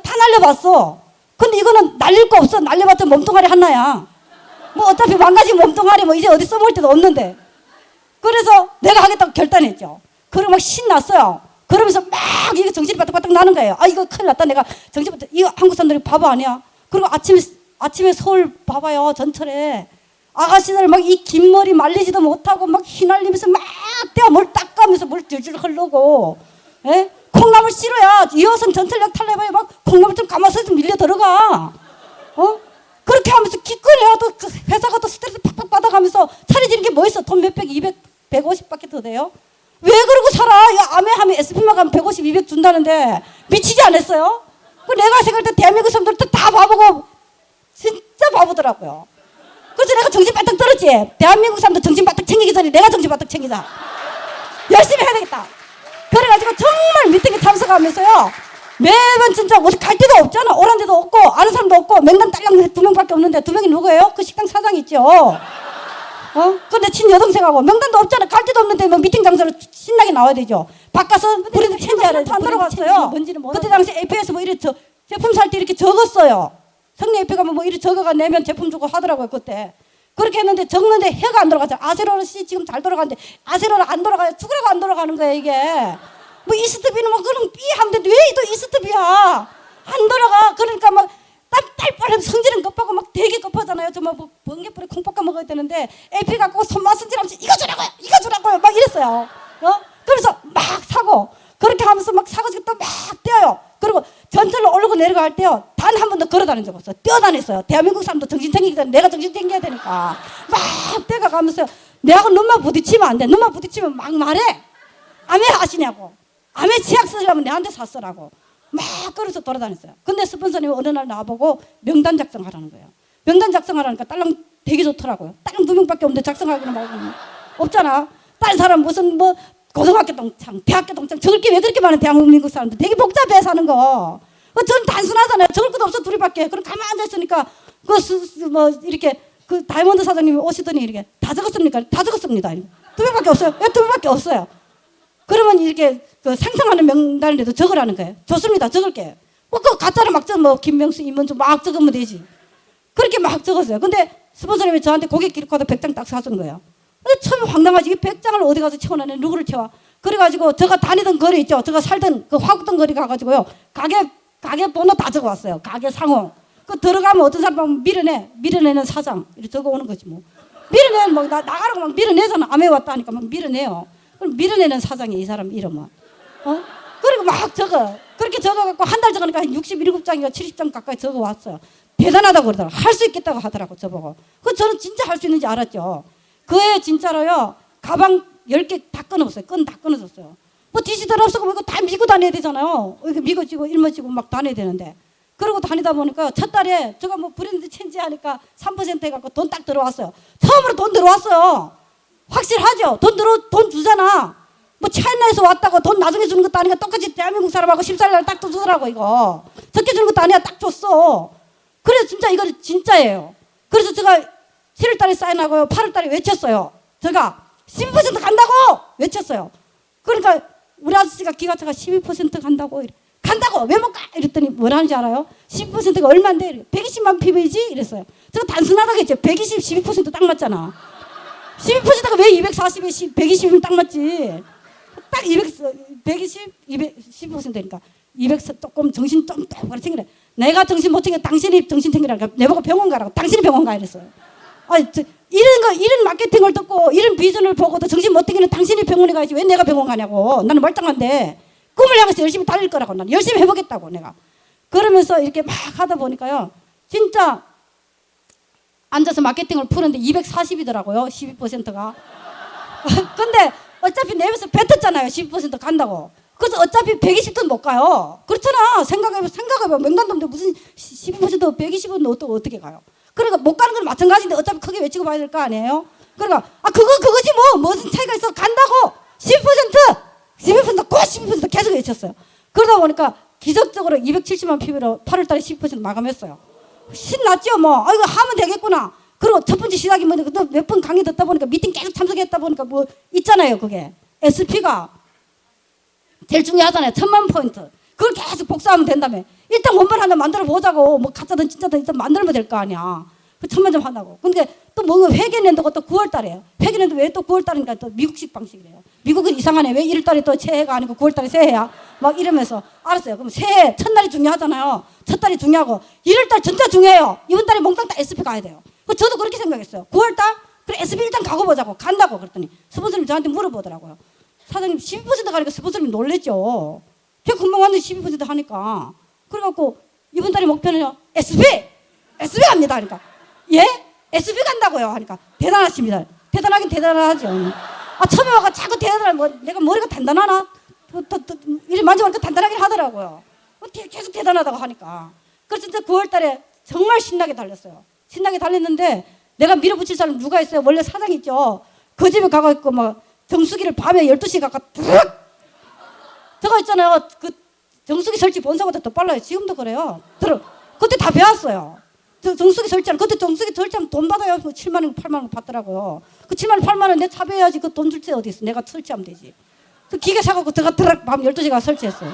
다 날려봤어. 근데 이거는 날릴 거 없어. 날려봤자 몸뚱아리 하나야. 뭐 어차피 망가진 몸뚱아리 뭐 이제 어디 써볼 데도 없는데. 그래서 내가 하겠다고 결단했죠. 그리고 막 신났어요. 그러면서 막 이게 정신이 바닥바닥 나는 거예요. 아 이거 큰일 났다. 내가 정신부터 이거 한국 사람들이 바보 아니야. 그리고 아침에 서울 봐봐요 전철에 아가씨들 막 이 긴 머리 말리지도 못하고 막 휘날리면서 막 떼어 물 닦아면서 물 줄줄 흐르고, 예? 콩나물 싫어야 2호선 전철역 탈래봐야 막 콩나물 좀 감아서 좀 밀려 들어가. 그렇게 하면서 기껏해야 또 그 회사가 또 스트레스 팍팍 받아가면서 차려지는 게 뭐 있어? 돈 몇백, 200, 150밖에 더 돼요? 왜 그러고 살아? 야, 암에 하면 SP만 가면 150, 200 준다는데 미치지 않았어요? 그 내가 생각할 때 대한민국 사람들도 다 바보고 진짜 바보더라고요. 그래서 내가 정신 바짝 들었지. 대한민국 사람들 정신 바짝 챙기기 전에 내가 정신 바짝 챙기자. 열심히 해야 되겠다. 그래가지고 정말 미팅에 참석하면서요. 매번 진짜 어디 갈 데도 없잖아. 오란 데도 없고 아는 사람도 없고 맹단 딸랑 2명밖에 없는데 2명이 누구예요? 그 식당 사장 있죠. 근데 친여동생하고 명단도 없잖아. 갈 데도 없는데 뭐 미팅 장소로 신나게 나와야 되죠. 바꿔서 브랜드 체인지하러 안 들어갔어요. 그때 당시 AP에서 뭐 이렇게 제품 살 때 이렇게 적었어요. 성내 AP 가면 뭐 이렇게 적어가 내면 제품 주고 하더라고요 그때. 그렇게 했는데 적는데 해가 안 돌아가죠. 아세로는 씨 지금 잘 돌아가는데 아세로는 안 돌아가요. 죽으라고 안 돌아가는 거야 이게. 뭐 이스트비는 뭐 그럼 삐 하면 되는데 왜 또 이스트비야? 안 돌아가. 그러니까 막 딸빨 성질은 급하고 막 되게 급하잖아요. 정말 뭐 번개불에 콩 볶아 먹어야 되는데 AP 갖고 손맛 승질하면서 이거 주라고요 막 이랬어요. 그래서 막 사고 그렇게 하면서 막 사가지고 또 막 뛰어요. 그리고 전철로 오르고 내려갈 때요 단 한 번도 걸어 다닌 적 없어요. 뛰어다녔어요. 대한민국 사람도 정신 챙기기 전에 내가 정신 챙겨야 되니까 막 뛰어가면서 내하고 눈만 부딪히면 안 돼. 눈만 부딪히면 막 말해. 아메 하시냐고. 아메 치약 쓰려면 내한테 샀으라고. 막 걸어서 돌아다녔어요. 근데 스폰서님이 어느 날 나와보고 명단 작성하라는 거예요. 명단 작성하라니까 딸랑 되게 좋더라고요. 딸랑 2명밖에 없는데 작성하기는 말고 없잖아. 다른 사람 무슨 뭐 고등학교 동창, 대학교 동창 적을 게 왜 그렇게 많은 대한민국 사람들 되게 복잡해 사는 거. 전 단순하잖아요. 적을 것도 없어 둘이밖에. 그럼 가만 앉아 있으니까 뭐 이렇게 그 다이아몬드 사장님이 오시더니 이렇게 다 적었습니까? 다 적었습니다. 2명밖에 없어요. 왜 2명밖에 없어요? 그러면 이렇게 그 상상하는 명단이라도 적으라는 거예요. 좋습니다. 적을게요. 그 가짜로 막 뭐 김명수, 임원주 막 적으면 되지. 그렇게 막 적었어요. 근데 스폰서님이 저한테 고객 기록카드 100장 딱 사주는 거예요. 근데 처음에 황당하지. 이 100장을 어디 가서 채워놨네. 누구를 채워? 그래가지고 제가 다니던 거리 있죠. 제가 살던 그 화곡동 거리 가가지고요. 가게 번호 다 적어왔어요. 가게 상호. 그 들어가면 어떤 사람 밀어내는 사장 이렇게 적어오는 거지 뭐. 밀어내는 뭐 나가라고 막 밀어내잖아. 암에 왔다 하니까 막 밀어내요. 그럼 밀어내는 사장이 이 사람 이름은. 그리고 막 적어. 그렇게 적어갖고 한 달 적으니까 한 67장인가 70장 가까이 적어왔어요. 대단하다고 그러더라고. 할 수 있겠다고 하더라고 저보고. 그 저는 진짜 할 수 있는지 알았죠. 그애 진짜로요. 가방 10개 다 끊었어요. 끈 다 끊어졌어요. 뭐 디지털 없어서 이거 다 미고 다녀야 되잖아요. 이거 미고지고 일머지고 막 다녀야 되는데. 그러고 다니다 보니까 첫 달에 제가 뭐 브랜드 체인지 하니까 3% 해갖고 돈 딱 들어왔어요. 처음으로 돈 들어왔어요. 확실하죠? 돈 주잖아. 뭐 차이나에서 왔다고 돈 나중에 주는 것도 아니고 똑같이 대한민국 사람하고 14일날 딱 주더라고 이거. 적게 주는 것도 아니야. 딱 줬어. 그래서 진짜 이거 진짜예요. 그래서 제가 7월달에 사인하고요. 8월달에 외쳤어요. 제가 12% 간다고 외쳤어요. 그러니까 우리 아저씨가 기관차가 12% 간다고 간다고 왜 못 가? 이랬더니 뭐라는지 알아요? 12%가 얼마인데? 120만 PV지? 이랬어요. 제가 단순하다겠죠. 120, 12%딱 맞잖아. 12%가 왜 240에 120이면 딱 맞지? 딱 120, 210% 되니까 200 조금 정신 좀 똑바로 챙기래. 내가 정신 못 챙겨 당신이 정신 챙기라니까 내보고 병원 가라고. 당신이 병원 가 이랬어요. 아니, 이런 마케팅을 듣고 이런 비전을 보고도 정신 못 챙기는 당신이 병원에 가야지 왜 내가 병원 가냐고. 나는 멀쩡한데 꿈을 향해서 열심히 달릴 거라고. 나는 열심히 해보겠다고 내가. 그러면서 이렇게 막 하다 보니까요. 진짜 앉아서 마케팅을 푸는데 240이더라고요. 12%가. 근데 어차피 내면서 뱉었잖아요. 12% 간다고. 그래서 어차피 120도 못 가요. 그렇잖아. 생각해봐. 맹간도인데 무슨 12% 120은 어떻게 가요? 그러니까 못 가는 건 마찬가지인데 어차피 크게 외치고 봐야 될 거 아니에요? 그러니까 그거지 뭐 무슨 차이가 있어. 간다고 12% 꼭 12% 계속 외쳤어요. 그러다 보니까 기적적으로 270만 PB로 8월 달에 12% 마감했어요. 신났죠 뭐. 이거 하면 되겠구나. 그리고 첫 번째 시작이 뭐냐. 또 몇 번 강의 듣다 보니까 미팅 계속 참석했다 보니까 뭐 있잖아요. 그게 SP가 제일 중요하잖아요. 1000만 포인트. 그걸 계속 복사하면 된다며. 일단 원본 하나 만들어 보자고. 뭐 가짜든 진짜든 일단 만들면 될 거 아니야. 그 1000만 점 한다고. 근데 또 뭐 회계년도가 또 9월 달이에요. 회계년도 왜 또 9월 달이니까 또 미국식 방식이래요. 미국은 이상하네. 왜 1월 달에 또 새해가 아니고 9월 달에 새해야? 막 이러면서 알았어요. 그럼 새해 첫날이 중요하잖아요. 첫 달이 중요하고 1월 달 진짜 중요해요. 이번 달에 몽땅 다 SP 가야 돼요. 저도 그렇게 생각했어요. 9월 달? 그래 SP 일단 가고 보자고. 간다고 그랬더니 스폰서님 저한테 물어보더라고요. 사장님 12% 가니까 스폰서님 놀랬죠. 제가 금방 왔는데 12% 하니까. 그래갖고 이번 달의 목표는요. SP 갑니다 하니까. 예? SP 간다고요 하니까 대단하십니다. 대단하긴 대단하죠. 처음에 와가 자꾸 대단하다. 뭐 내가 머리가 단단하나? 이래 만져보니까 단단하긴 하더라고요. 계속 대단하다고 하니까. 그래서 진짜 9월 달에 정말 신나게 달렸어요. 신나게 달렸는데 내가 밀어붙일 사람 누가 있어요? 원래 사장 있죠. 그 집에 가가지고 막 정수기를 밤에 12시에 가까 드륵! 저거 있잖아요. 그 정수기 설치 본사보다 더 빨라요. 지금도 그래요. 그때 다 배웠어요. 정수기 설치하는. 그때 정수기 설치하면 돈 받아요. 7만 원, 8만 원 받더라고요. 그 7만 원, 8만 원 내 차배해야지. 그 돈 줄 때 어디 있어. 내가 설치하면 되지. 그 기계 사갖고 제가 드륵 밤 12시에 가서 설치했어요.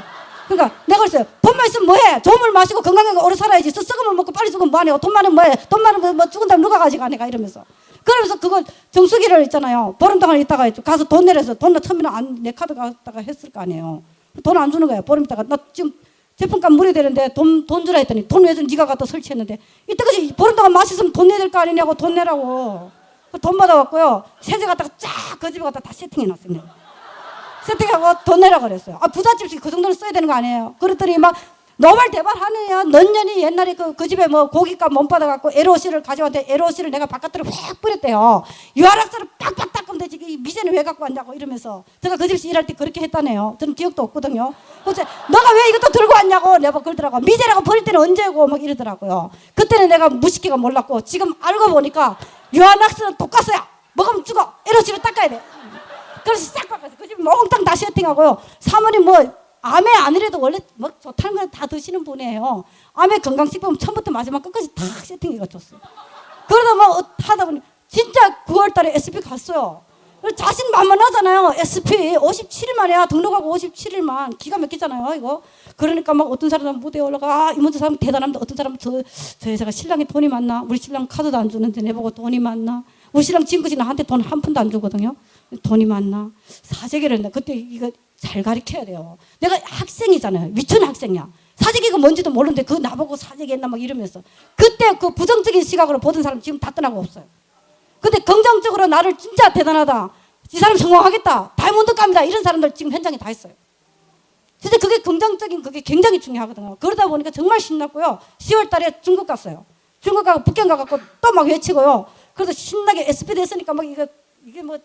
그러니까 내가 그랬어요. 돈만 있으면 뭐해? 좋은 물 마시고 건강하게 오래 살아야지. 썩은 물 먹고 빨리 죽으면 뭐하냐. 돈 많으면 뭐해? 돈 많으면 뭐 죽은 다음 누가 가져가 내가 이러면서. 그러면서 그걸 정수기를 있잖아요. 보름동안 있다가 가서 돈 내려서 돈을 처음에는 내 카드 갖다가 했을 거 아니에요. 돈 안 주는 거예요. 보름 있다가 나 지금 제품값 물어야 되는데 돈 주라 했더니 돈 왜 준? 네가 갖다 설치했는데 이때까지 보름 동안 마셨으면 돈 내야 될 거 아니냐고. 돈 내라고. 돈 받아갖고요. 세제 갖다가 쫙 그 집에 갖다 다 세팅해놨어요. 세팅하고 돈 내라 그랬어요. 부잣집이 그 정도는 써야 되는 거 아니에요. 그랬더니 막 노발대발하네요. 넌 년이 옛날에 그 집에 뭐 고깃값 못 받아갖고 LOC를 가져왔는데 LOC를 내가 바깥으로 확 뿌렸대요. 유화락사를 빡빡 닦으면 되지. 이 미제는 왜 갖고 왔냐고 이러면서. 제가 그 집에서 일할 때 그렇게 했다네요. 저는 기억도 없거든요. 그래서 너가 왜 이것도 들고 왔냐고 내가 그러더라고요. 미제라고 버릴 때는 언제고 막 이러더라고요. 그때는 내가 무식기가 몰랐고 지금 알고 보니까 유화락사는 독가스야. 먹으면 죽어. LOC를 닦아야 돼. 그래서 싹 바꿨어요. 그 집에 몽땅 다 세팅하고요. 사모님 뭐 암에 아니래도 원래 뭐 좋다는 걸 다 드시는 분이에요. 암에 건강식품 처음부터 마지막 끝까지 다 세팅해가 줬어요. 그러다 뭐 하다 보니 진짜 9월 달에 SP 갔어요. 자신만만하잖아요. SP 57일 만이야. 등록하고 57일만. 기가 막히잖아요 이거. 그러니까 막 어떤 사람은 무대에 올라가. 이모저 사람 대단합니다. 어떤 사람은 저 여자가 신랑이 돈이 많나. 우리 신랑 카드도 안 주는데 내보고 돈이 많나. 우리 신랑 지금까지 나한테 돈 한 푼도 안 주거든요. 돈이 많나. 사재기를 했는데 그때 이거 잘 가르쳐야 돼요. 내가 학생이잖아요. 유치원 학생이야. 사재기가 뭔지도 모르는데 그거 나보고 사재기 했나 막 이러면서. 그때 그 부정적인 시각으로 보던 사람 지금 다 떠나고 없어요. 근데 긍정적으로 나를 진짜 대단하다. 이 사람 성공하겠다. 다이아몬드 갑니다. 이런 사람들 지금 현장에 다 있어요. 진짜 그게 긍정적인 그게 굉장히 중요하거든요. 그러다 보니까 정말 신났고요. 10월 달에 중국 갔어요. 중국 가고 북경 가갖고 또 막 외치고요. 그래서 신나게 SP 됐으니까 막 이게 뭐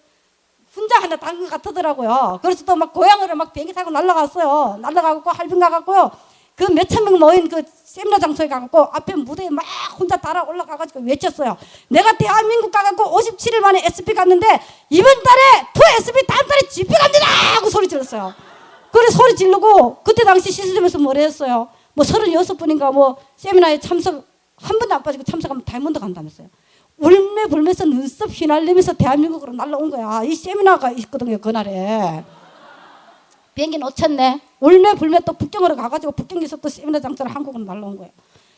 훈장 하나 단 것 같더라고요. 그래서 또 막 고향으로 막 비행기 타고 날아갔어요. 날아가고 할빈 가갖고요. 그 몇천 명 모인 그 세미나 장소에 가갖고 앞에 무대에 막 혼자 따라 올라가가지고 외쳤어요. 내가 대한민국 가갖고 57일 만에 SP 갔는데 이번 달에 투 SP 다음 달에 GP 갑니다 하고 소리 질렀어요. 그래 소리 지르고 그때 당시 시스템에서 뭐라 했어요. 뭐 36분인가 뭐 세미나에 참석 한 번도 안 빠지고 참석하면 다이아몬드 간다면서요. 울매불면서 눈썹 휘날리면서 대한민국으로 날라온 거야. 이 세미나가 있거든요 그날에. 비행기 놓쳤네. 울매불매 또 북경으로 가가지고 북경에서 또 세미나 장소를 한국으로 날라온 거예요.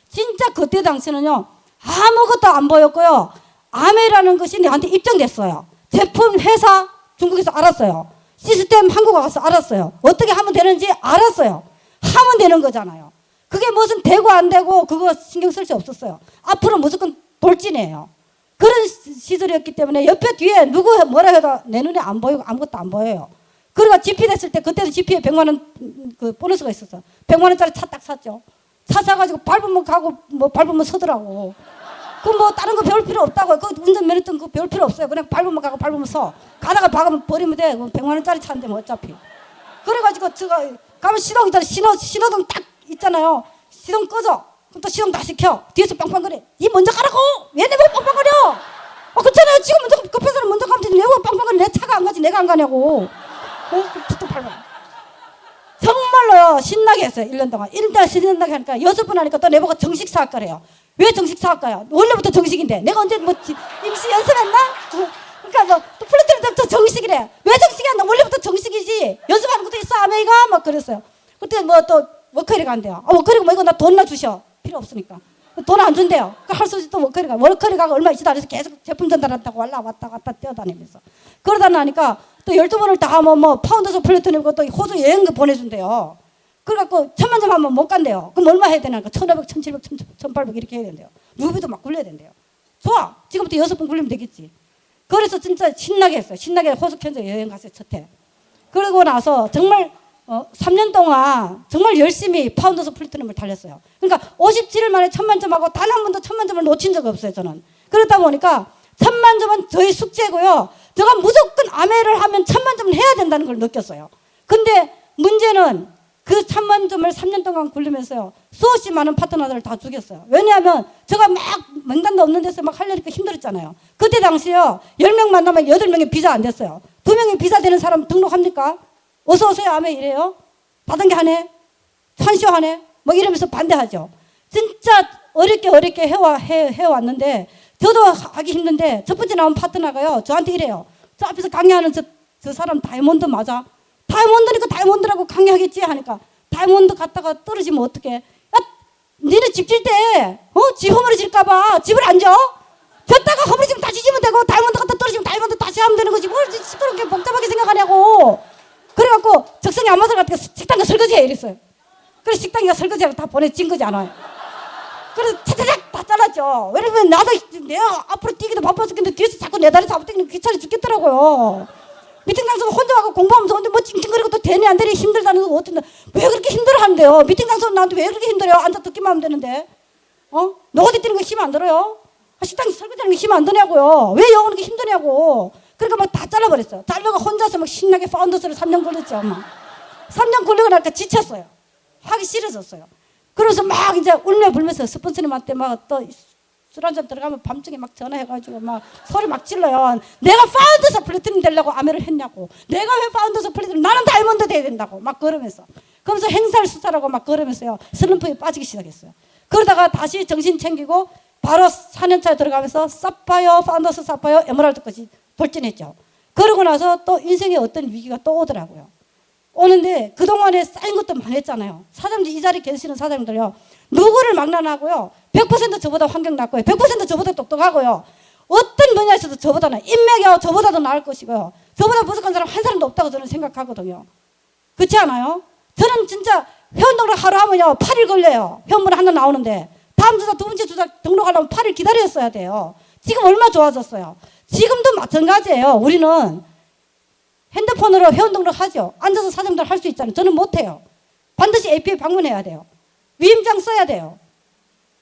진짜 그때 당시는요 아무것도 안 보였고요. 아메라는 것이 내한테 입증됐어요. 제품 회사 중국에서 알았어요. 시스템 한국 와서 알았어요. 어떻게 하면 되는지 알았어요. 하면 되는 거잖아요. 그게 무슨 되고 안 되고 그거 신경 쓸 수 없었어요. 앞으로 무조건 돌진이에요. 그런 시절이었기 때문에 옆에 뒤에 누구 뭐라 해도 내 눈에 안 보이고 아무것도 안 보여요. 그러니까 GP 됐을 때 그때도 GP에 100만 원 그 보너스가 있었어. 100만 원짜리 차 딱 샀죠. 차 사가지고 밟으면 가고 뭐 밟으면 서더라고. 그 뭐 다른 거 배울 필요 없다고. 그 운전면허증 그거 배울 필요 없어요. 그냥 밟으면 가고 밟으면 서. 가다가 박으면 버리면 돼. 100만 원짜리 차인데 뭐 어차피. 그래가지고 제가 가면 시동 있잖아. 신호등 딱 있잖아요. 시동 꺼져. 그럼 또 시동 다시 켜. 뒤에서 빵빵거려. 니 먼저 가라고. 왜 내 왜 빵빵거려? 그렇잖아요. 지금 먼저 급해서 먼저 가면 되지. 왜 빵빵거려? 내 차가 안 가지 내가 안 가냐고. 또 밟아. 정말로요. 신나게 했어요. 1년 동안. 1년 동안 신나게 하니까 6번 하니까 또 내보고 정식 사학과래요. 왜 정식 사학과야? 원래부터 정식인데. 내가 언제 뭐 임시 연습했나? 그러니까 또 플루트는 또 정식이래. 왜 정식이야? 나 원래부터 정식이지. 연습하는 것도 있어. 아메이가 막 그랬어요. 그때 뭐 또 워커리 간대요. 워커리 뭐 이거 나 돈 나 주셔. 필요 없으니까. 돈 안 준대요. 할 수 없이 또 워커리 가. 워커리 가가 얼마 있지도 않아서 계속 제품 전달한다고 왔다 갔다 뛰어다니면서. 그러다 나니까 또 12번을 다 뭐 파운더스 플래티넘이고 또 호주 여행 보내준대요. 그래갖고 1000만 점 하면 못 간대요. 그럼 얼마 해야 되나? 1500, 1700, 1800 이렇게 해야 된대요. 루비도 막 굴려야 된대요. 좋아. 지금부터 6번 굴리면 되겠지. 그래서 진짜 신나게 했어요. 신나게 호주 현지 여행 갔어요. 첫 해. 그러고 나서 정말 3년 동안 정말 열심히 파운더스 플래티넘을 달렸어요. 그러니까 57일 만에 1000만 점하고 단 한 번도 1000만 점을 놓친 적이 없어요. 저는. 그러다 보니까 1000만 점은 저희 숙제고요. 제가 무조건 아메를 하면 1000만 점을 해야 된다는 걸 느꼈어요. 근데 문제는 그 1000만 점을 3년 동안 굴리면서요. 수없이 많은 파트너들을 다 죽였어요. 왜냐하면 제가 막 명단도 없는 데서 막 하려니까 힘들었잖아요. 그때 당시요. 10명 만나면 8명이 비자 안 됐어요. 2명이 비자 되는 사람 등록합니까? 어서 오세요 아메 이래요. 받은 게 하네. 찬쇼 하네. 뭐 이러면서 반대하죠. 진짜 어렵게 해왔는데 저도 하기 힘든데 첫 번째 나온 파트너가요. 저한테 이래요. 저 앞에서 강의하는 저 사람 다이아몬드 맞아? 다이아몬드니까 다이아몬드라고 강의하겠지 하니까 다이아몬드 갔다가 떨어지면 어떡해? 야, 니네 집 질 때 집 허물어질까봐 집을 안 져? 졌다가 허물어지면 다시 지면 되고 다이아몬드 갔다 떨어지면 다이아몬드 다시 하면 되는 거지. 뭘 시끄럽게 복잡하게 생각하냐고. 그래갖고 적성이 안 맞을 것 같으니까 식당가 설거지해 이랬어요. 그래서 식당가 설거지하고 다 보내진 거지 않아요. 그래서 차차작 다 잘랐죠. 왜냐면 나도 내가 앞으로 뛰기도 바빠 죽겠는데 뒤에서 자꾸 내 다리 잡아당기는 귀찮아 죽겠더라고요. 미팅 장소 혼자 가고 공부하면서 근데 뭐 찡찡거리고 또 되니 안 되니 힘들다는 거 어떤데 왜 그렇게 힘들어 한대요. 미팅 장소 나한테 왜 그렇게 힘들어요. 앉아 듣기만 하면 되는데 너 어디 뛰는 거 힘 안 들어요? 식당에 설거지하는 거 힘 안 드냐고요. 왜 영어는 게 힘드냐고. 그러니까 막 다 잘라버렸어요. 잘라가 혼자서 막 신나게 파운더스를 3년 걸렸죠. 막 3년 걸리고 나니까 지쳤어요. 하기 싫어졌어요. 그래서 막 이제 울며 불면서 스폰서님한테 막 또 술 한잔 들어가면 밤중에 막 전화해가지고 막 소리 막 질러요. 내가 파운더스 플래티넘 되려고 아메를 했냐고. 내가 왜 파운더스 플래티넘 나는 다이아몬드 돼야 된다고 막 그러면서. 그러면서 행사를 수사라고 막 그러면서요. 슬럼프에 빠지기 시작했어요. 그러다가 다시 정신 챙기고 바로 4년차에 들어가면서 사파이어, 파운더스 사파이어, 에메랄드까지 돌진했죠. 그러고 나서 또 인생에 어떤 위기가 또 오더라고요. 오는데 그동안에 쌓인 것도 많았잖아요. 사장님 이 자리에 계시는 사장님들요. 누구를 막론하고요. 100% 저보다 환경 낫고요. 100% 저보다 똑똑하고요. 어떤 분야에서도 저보다는 인맥이요. 저보다도 나을 것이고요. 저보다 부족한 사람 한 사람도 없다고 저는 생각하거든요. 그렇지 않아요? 저는 진짜 회원 등록 하루 하면요. 8일 걸려요. 회원분 하나 나오는데 다음 주자 두 번째 주자 등록하려면 8일 기다렸어야 돼요. 지금 얼마 좋아졌어요. 지금도 마찬가지예요. 우리는 핸드폰으로 회원 등록하죠. 앉아서 사정들 할 수 있잖아요. 저는 못해요. 반드시 AP에 방문해야 돼요. 위임장 써야 돼요.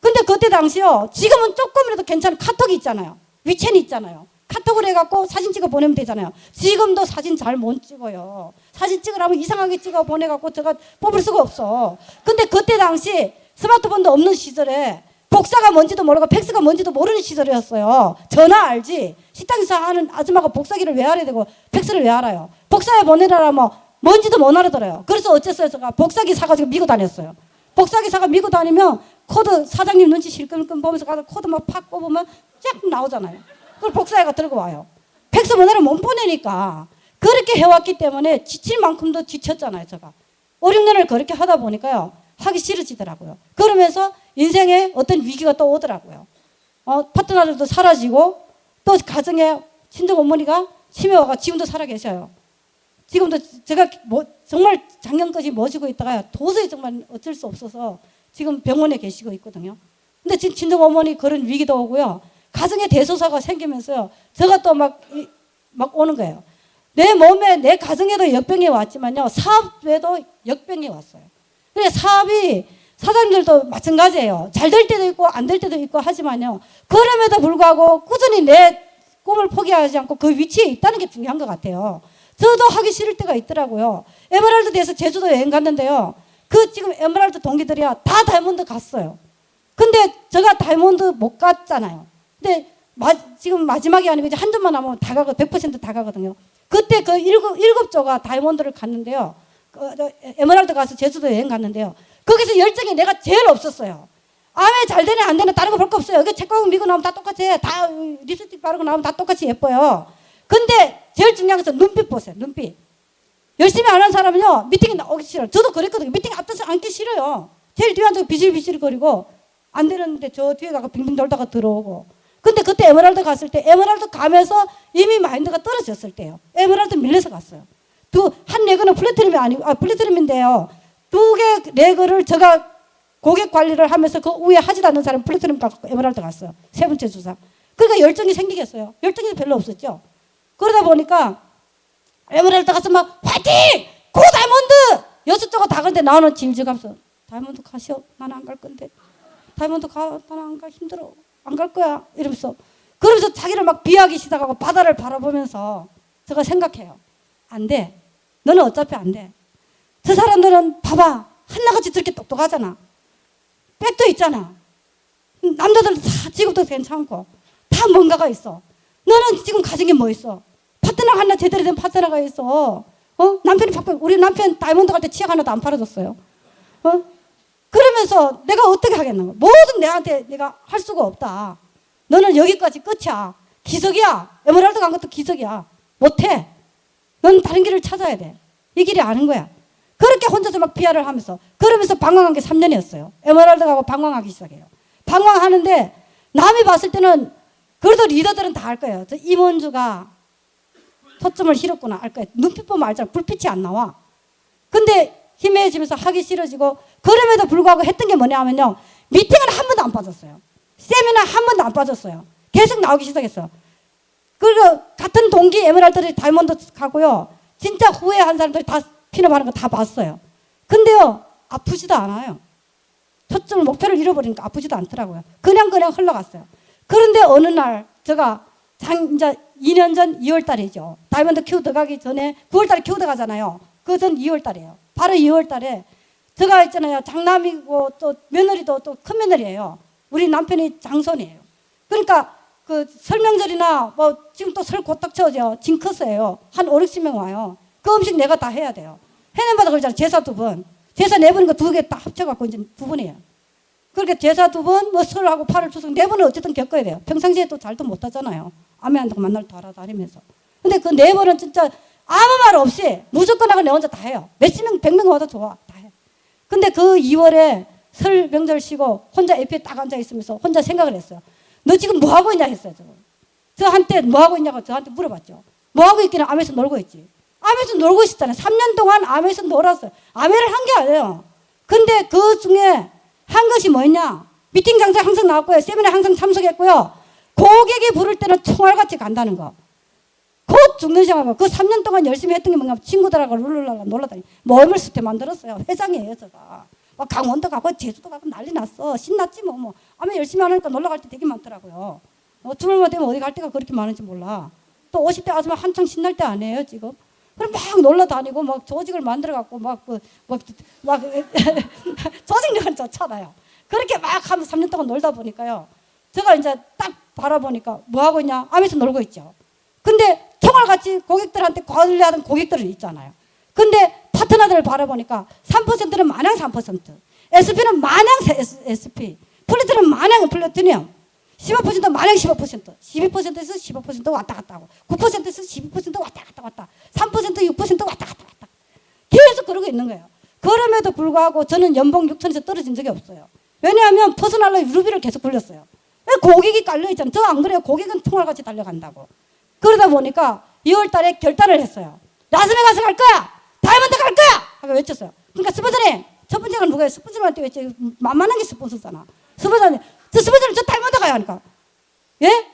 근데 그때 당시요. 지금은 조금이라도 괜찮은 카톡이 있잖아요. 위챗이 있잖아요. 카톡을 해갖고 사진 찍어 보내면 되잖아요. 지금도 사진 잘 못 찍어요. 사진 찍으라면 이상하게 찍어 보내갖고 제가 뽑을 수가 없어. 근데 그때 당시 스마트폰도 없는 시절에 복사가 뭔지도 모르고 팩스가 뭔지도 모르는 시절이었어요. 전화 알지. 식당에서 하는 아줌마가 복사기를 왜 알아야 되고 팩스를 왜 알아요. 복사해 보내라면 뭔지도 못 알아들어요. 그래서 어쨌어요. 제가 복사기 사가지고 미고 다녔어요. 복사기 사가 미고 다니면 코드 사장님 눈치 실끈끈 보면서 가서 코드 막 팍 꼽으면 쫙 나오잖아요. 그걸 복사해가 들고 와요. 팩스 보내면 못 보내니까. 그렇게 해왔기 때문에 지칠 만큼도 지쳤잖아요. 제가 5, 6년을 그렇게 하다 보니까요. 하기 싫어지더라고요. 그러면서 인생에 어떤 위기가 또 오더라고요. 파트너들도 사라지고 또 가정에 친정 어머니가 치매 와가 지금도 살아 계셔요. 지금도 제가 정말 작년까지 모시고 있다가 도저히 정말 어쩔 수 없어서 지금 병원에 계시고 있거든요. 근데 지금 친정 어머니 그런 위기도 오고요. 가정에 대소사가 생기면서요. 제가 또 막 오는 거예요. 내 몸에, 내 가정에도 역병이 왔지만요. 사업에도 역병이 왔어요. 그래 사업이 사장님들도 마찬가지예요. 잘 될 때도 있고 안 될 때도 있고 하지만요. 그럼에도 불구하고 꾸준히 내 꿈을 포기하지 않고 그 위치에 있다는 게 중요한 것 같아요. 저도 하기 싫을 때가 있더라고요. 에메랄드 대에서 제주도 여행 갔는데요. 그 지금 에메랄드 동기들이야 다 다이아몬드 갔어요. 근데 제가 다이아몬드 못 갔잖아요. 근데 지금 마지막이 아니고 이제 한 점만 남으면 다 가고 100%다 가거든요. 그때 그 일곱 조가 다이아몬드를 갔는데요. 에메랄드 가서 제주도 여행 갔는데요. 거기서 열정이 내가 제일 없었어요. 아왜 잘 되네 안 되네 다른 거 볼 거 없어요. 여기 책가고 미고 나오면 다 똑같아. 다 립스틱 바르고 나오면 다 똑같이 예뻐요. 근데 제일 중요한 것은 눈빛 보세요. 눈빛. 열심히 안 하는 사람은요. 미팅에 나오기 싫어요. 저도 그랬거든요. 미팅 앞에서 앉기 싫어요. 제일 뒤에 앉아서 비실비실 거리고 안 되는데 저 뒤에 가서 빙빙 돌다가 들어오고. 근데 그때 에메랄드 갔을 때 에메랄드 가면서 이미 마인드가 떨어졌을 때요. 에메랄드 밀려서 갔어요. 한 레그는 플래티넘이 아니고 플래티넘인데요. 2개 레그를 제가 고객 관리를 하면서 그 위에 하지도 않는 사람 플래티넘 갖고 에메랄드 갔어요. 3번째 주사. 그러니까 열정이 생기겠어요. 열정이 별로 없었죠. 그러다 보니까 에메랄드 가서 막 화이팅! 고 다이아몬드! 6조가 다 가는데 나는 질질감서 다이아몬드 가시오. 나는 안 갈 건데. 다이아몬드 가. 나는 안 가. 힘들어. 안 갈 거야. 이러면서 자기를 막 비하기 시작하고 바다를 바라보면서 제가 생각해요. 안 돼. 너는 어차피 안 돼. 저 사람들은 봐봐. 하나같이 저렇게 똑똑하잖아. 백도 있잖아. 남자들 다 직업도 괜찮고 다 뭔가가 있어. 너는 지금 가진 게 뭐 있어? 파트너가 하나 제대로 된 파트너가 있어. 남편이 우리 남편 다이아몬드 갈 때 치약 하나도 안 팔아줬어요. 그러면서 내가 어떻게 하겠는 거야? 뭐든 내한테 내가 할 수가 없다. 너는 여기까지 끝이야. 기적이야. 에메랄드 간 것도 기적이야. 못해. 넌 다른 길을 찾아야 돼. 이 길이 아는 거야. 그렇게 혼자서 막 비하를 하면서 그러면서 방황한 게 3년이었어요. 에메랄드 가고 방황하기 시작해요. 방황하는데 남이 봤을 때는 그래도 리더들은 다 알 거예요. 저 임원주가 초점을 잃었구나 알 거예요. 눈빛 보면 알잖아. 불빛이 안 나와. 근데 희미해지면서 하기 싫어지고 그럼에도 불구하고 했던 게 뭐냐면요. 미팅은 한 번도 안 빠졌어요. 세미나 한 번도 안 빠졌어요. 계속 나오기 시작했어요. 그리고 같은 동기 에메랄드들이 다이아몬드 가고요. 진짜 후회한 사람들이 다 피너하는 거 다 봤어요. 근데요. 아프지도 않아요. 초점을 목표를 잃어버리니까 아프지도 않더라고요. 그냥 흘러갔어요. 그런데 어느 날 제가 이제 2년 전 2월 달이죠. 다이아몬드 큐 들어가기 전에 9월 달에 큐 들어가잖아요. 그 전 2월 달이에요. 바로 2월 달에 제가 있잖아요. 장남이고 또 며느리도 또 큰 며느리예요. 우리 남편이 장손이에요. 그러니까 그 설명절이나 뭐 지금 또 설 곧 닥쳐오죠. 징크스예요. 한 5, 60명 와요. 그 음식 내가 다 해야 돼요. 해낸마다 그러잖아요. 제사 2번. 제사 4번인 거 2개 다 합쳐갖고 이제 2번이에요. 그렇게 제사 2번, 뭐 설하고 8월 추석 4번은 어쨌든 겪어야 돼요. 평상시에 또 잘도 못하잖아요. 아메 안 되고 만날 돌아다니면서. 근데 그 4번은 진짜 아무 말 없이 무조건 하고 내 혼자 다 해요. 몇십 명, 100명 와도 좋아. 다 해. 근데 그 2월에 설 명절 쉬고 혼자 에피에 딱 앉아 있으면서 혼자 생각을 했어요. 너 지금 뭐 하고 있냐 했어요. 저한테 뭐 하고 있냐고 저한테 물어봤죠. 뭐 하고 있기는 암에서 놀고 있지. 암에서 놀고 있었잖아요. 3년 동안 암에서 놀았어요. 암회를 한 게 아니에요. 근데 그 중에 한 것이 뭐였냐. 미팅 장소에 항상 나왔고요. 세미나에 항상 참석했고요. 고객이 부를 때는 총알같이 간다는 거. 곧 죽는 생각하고 그 3년 동안 열심히 했던 게 뭔가 친구들하고 룰루랄라 놀러다니 모임을 수태 만들었어요. 회장이에요 제가. 막 강원도 가고 제주도 가고 난리 났어. 신났지 뭐. 아마 열심히 하니까 놀러 갈 때 되게 많더라고요. 주말만 되면 어디 갈 때가 그렇게 많은지 몰라. 또 50대 아줌마 한창 신날 때 아니에요 지금. 그럼 막 놀러 다니고 막 조직을 만들어 갖고 막 조직력은 좋잖아요. 그렇게 막 하면서 3년 동안 놀다 보니까요. 제가 이제 딱 바라보니까 뭐 하고 있냐? 암에서 놀고 있죠. 근데 총알같이 고객들한테 관리하던 고객들은 있잖아요. 근데 파트너들을 바라보니까 3%는 마냥 3%, SP는 마냥 SP, 플래티넘은 마냥 플래티넘, 15%는 마냥 15%, 12%에서 15% 왔다 갔다 하고, 9%에서 12% 왔다 갔다, 3% 6% 왔다 갔다. 계속 그러고 있는 거예요. 그럼에도 불구하고 저는 연봉 6천에서 떨어진 적이 없어요. 왜냐하면 퍼스널로 유류비를 계속 불렸어요. 고객이 깔려있잖아요. 저 안 그래요. 고객은 총알같이 달려간다고. 그러다 보니까 2월 달에 결단을 했어요. 라스베가스 갈 거야. 다이아몬드 갈 거야. 하고 외쳤어요. 그러니까 스폰서님, 첫 번째가 누구예요? 스폰서님한테 외치. 만만한 게 스폰서잖아. 스폰서님, 저 다이아몬드 가요 하니까. 예?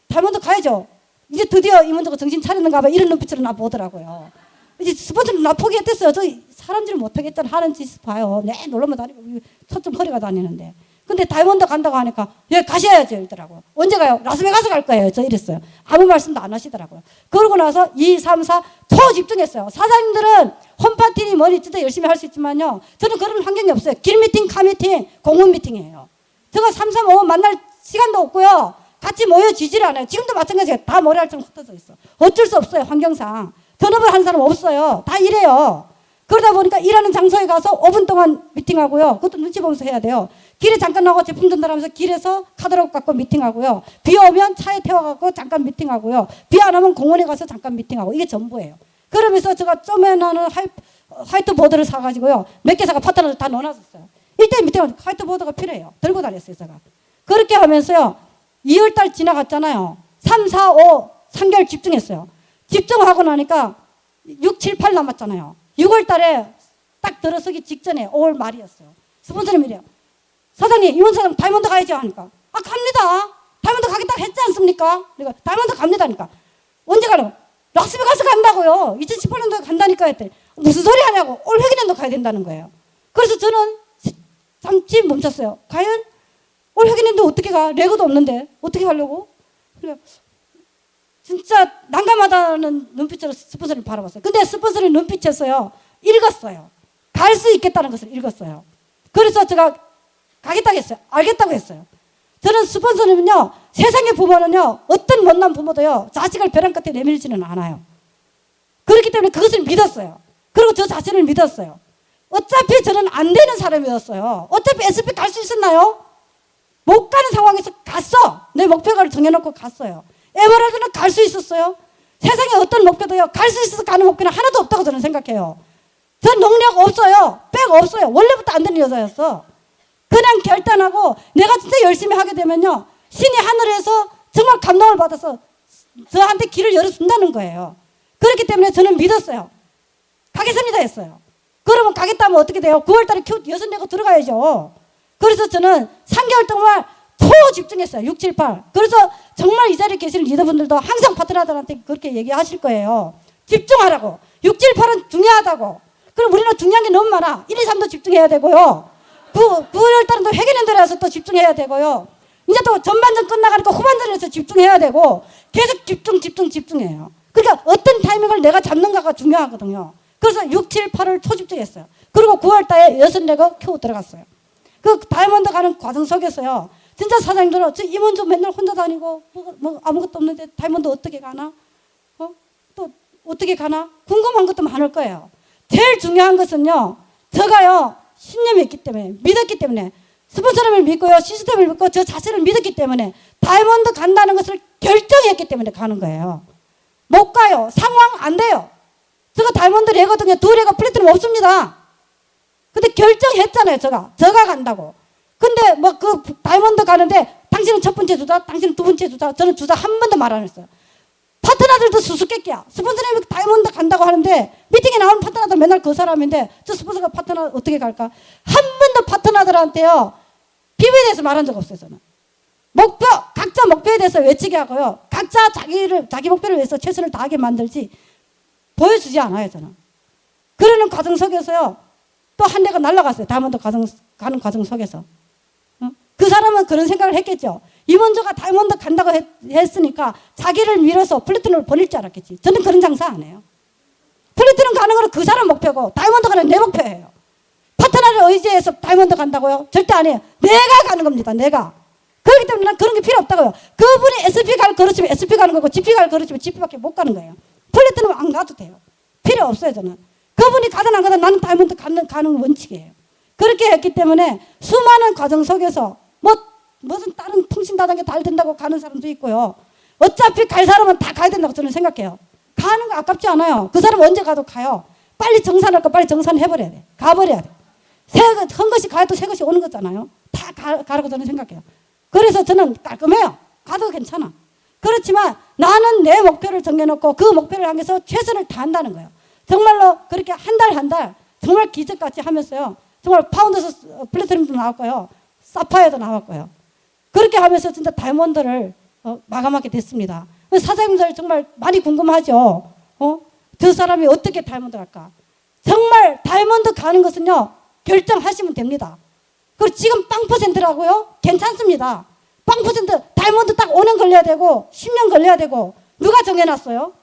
다이아몬드 가야죠. 이제 드디어 이문저가 정신 차렸는가 봐. 이런 눈빛으로 나 보더라고요. 이제 스폰서님 나 포기했댔어요. 저 사람들을 못하겠다는 하는 짓 봐요. 네, 놀러만 다니고 초점 허리가 다니는데. 근데 다이아몬드 간다고 하니까 예, 가셔야죠 이러더라고요. 언제 가요? 라스베가스 갈 거예요. 저 이랬어요. 아무 말씀도 안 하시더라고요. 그러고 나서 2, 3, 4 초집중했어요. 사장님들은 홈파티니 뭐니 진짜 열심히 할 수 있지만요. 저는 그런 환경이 없어요. 길 미팅, 카 미팅, 공원 미팅이에요. 제가 3, 3, 5 만날 시간도 없고요. 같이 모여지지를 않아요. 지금도 마찬가지예요. 다 머리알처럼 흩어져 있어. 어쩔 수 없어요. 환경상. 전업을 하는 사람 없어요. 다 이래요. 그러다 보니까 일하는 장소에 가서 5분 동안 미팅하고요. 그것도 눈치 보면서 해야 돼요. 길에 잠깐 나가고 제품 전달하면서 길에서 카talog 갖고 미팅하고요. 비 오면 차에 태워갖고 잠깐 미팅하고요. 비 안 오면 공원에 가서 잠깐 미팅하고. 이게 전부예요. 그러면서 제가 쪼매나는 화이트보드를 사가지고요. 몇 개 사가 파트너를 다 넣어놨었어요. 1대1 미팅하면 화이트보드가 필요해요. 들고 다녔어요, 제가. 그렇게 하면서요. 2월달 지나갔잖아요. 3, 4, 5, 3개월 집중했어요. 집중하고 나니까 6, 7, 8 남았잖아요. 6월달에 딱 들어서기 직전에 5월 말이었어요. 스폰서님 이래요. 사장님, 이원 사장 다이아몬드 가야죠 하니까 갑니다. 다이아몬드 가겠다고 했지 않습니까? 그러니까 다이아몬드 갑니다니까. 언제 가요? 라스베가스 간다고요. 2018년도에 간다니까 했더니 무슨 소리 하냐고. 올 회기년도 가야 된다는 거예요. 그래서 저는 잠시 멈췄어요. 과연 올 회기년도 어떻게 가? 레고도 없는데 어떻게 가려고? 그래 진짜 난감하다는 눈빛으로 스폰서를 바라봤어요. 근데 스폰서의 눈빛에서요 읽었어요. 갈 수 있겠다는 것을 읽었어요. 그래서 제가 가겠다고 했어요. 알겠다고 했어요. 저는 스폰서는요, 세상의 부모는요, 어떤 못난 부모도요, 자식을 벼랑 끝에 내밀지는 않아요. 그렇기 때문에 그것을 믿었어요. 그리고 저 자신을 믿었어요. 어차피 저는 안 되는 사람이었어요. 어차피 SP 갈 수 있었나요? 못 가는 상황에서 갔어. 내 목표가를 정해놓고 갔어요. 에메랄드는 갈 수 있었어요. 세상에 어떤 목표도요, 갈 수 있어서 가는 목표는 하나도 없다고 저는 생각해요. 저 능력 없어요. 백 없어요. 원래부터 안 되는 여자였어. 그냥 결단하고 내가 진짜 열심히 하게 되면요, 신이 하늘에서 정말 감동을 받아서 저한테 길을 열어준다는 거예요. 그렇기 때문에 저는 믿었어요. 가겠습니다 했어요. 그러면 가겠다면 어떻게 돼요? 9월달에 큐 여섯 내고 들어가야죠. 그래서 저는 3개월 동안 초집중했어요. 6, 7, 8. 그래서 정말 이 자리에 계시는 리더분들도 항상 파트너들한테 그렇게 얘기하실 거예요. 집중하라고. 6, 7, 8은 중요하다고. 그럼 우리는 중요한 게 너무 많아. 1, 2, 3도 집중해야 되고요. 9월달은 또 회계년도라서 또 집중해야 되고요. 이제 또 전반전 끝나가니까 후반전에서 집중해야 되고 계속 집중해요. 그러니까 어떤 타이밍을 내가 잡는가가 중요하거든요. 그래서 6, 7, 8을 초집중했어요. 그리고 9월달에 6내가 큐 들어갔어요. 그 다이아몬드 가는 과정 속에서요. 진짜 사장님들은 저 임원조 맨날 혼자 다니고 뭐 아무것도 없는데 다이아몬드 어떻게 가나? 또 어떻게 가나? 궁금한 것도 많을 거예요. 제일 중요한 것은요. 제가요. 신념이 있기 때문에 믿었기 때문에 스폰서님을 믿고요. 시스템을 믿고 저 자신을 믿었기 때문에 다이아몬드 간다는 것을 결정했기 때문에 가는 거예요. 못 가요. 상황 안 돼요. 제가 다이아몬드 레거든요. 2레가 플래티넘 없습니다. 근데 결정했잖아요. 제가 간다고. 근데 뭐 그 다이아몬드 가는데 당신은 첫 번째 주자, 당신은 두 번째 주자, 저는 주자 한 번도 말 안 했어요. 파트너들도 수수께끼야. 스폰서님이 다이아몬드 간다고 하는데 미팅에 나오는 파트너들 맨날 그 사람인데 저 스폰서가 파트너 어떻게 갈까? 한 번도 파트너들한테요 비밀에 대해서 말한 적 없어요. 저는 목표, 각자 목표에 대해서 외치게 하고요. 각자 자기 목표를 위해서 최선을 다하게 만들지 보여주지 않아요. 저는. 그러는 과정 속에서요 또 한 대가 날아갔어요. 다이아몬드 가는 과정 속에서. 그 사람은 그런 생각을 했겠죠. 임원조가 다이아몬드 간다고 했으니까 자기를 밀어서 플래티넘을 버릴 줄 알았겠지. 저는 그런 장사 안 해요. 플래티넘 가는 거는 그 사람 목표고 다이아몬드 가는 내 목표예요. 파트너를 의지해서 다이아몬드 간다고요? 절대 안 해요. 내가 가는 겁니다. 내가. 그렇기 때문에 난 그런 게 필요 없다고요. 그분이 SP 갈 거르치면 SP 가는 거고 GP 갈 거르치면 GP밖에 못 가는 거예요. 플래티넘 안 가도 돼요. 필요 없어요. 저는. 그분이 가든 안 가든 나는 다이아몬드 가는 원칙이에요. 그렇게 했기 때문에 수많은 과정 속에서 무슨 다른 통신 다단계 다 된다고 가는 사람도 있고요. 어차피 갈 사람은 다 가야 된다고 저는 생각해요. 가는 거 아깝지 않아요. 그 사람 언제 가도 가요. 빨리 정산할 거 빨리 정산해버려야 돼. 가버려야 돼. 한 것이 가야 또 새 것이 오는 거잖아요. 다 가라고 저는 생각해요. 그래서 저는 깔끔해요. 가도 괜찮아. 그렇지만 나는 내 목표를 정해놓고 그 목표를 향해서 최선을 다한다는 거예요. 정말로 그렇게 한 달 정말 기적같이 하면서요. 정말 파운드에서 플래티넘도 나왔고요. 사파이어도 나왔고요. 그렇게 하면서 진짜 다이아몬드를 마감하게 됐습니다. 사장님들 정말 많이 궁금하죠. 저 사람이 어떻게 다이아몬드 갈까? 정말 다이아몬드 가는 것은요. 결정하시면 됩니다. 그리고 지금 빵 퍼센트라고요? 괜찮습니다. 빵 퍼센트 다이아몬드 딱 5년 걸려야 되고 10년 걸려야 되고 누가 정해놨어요?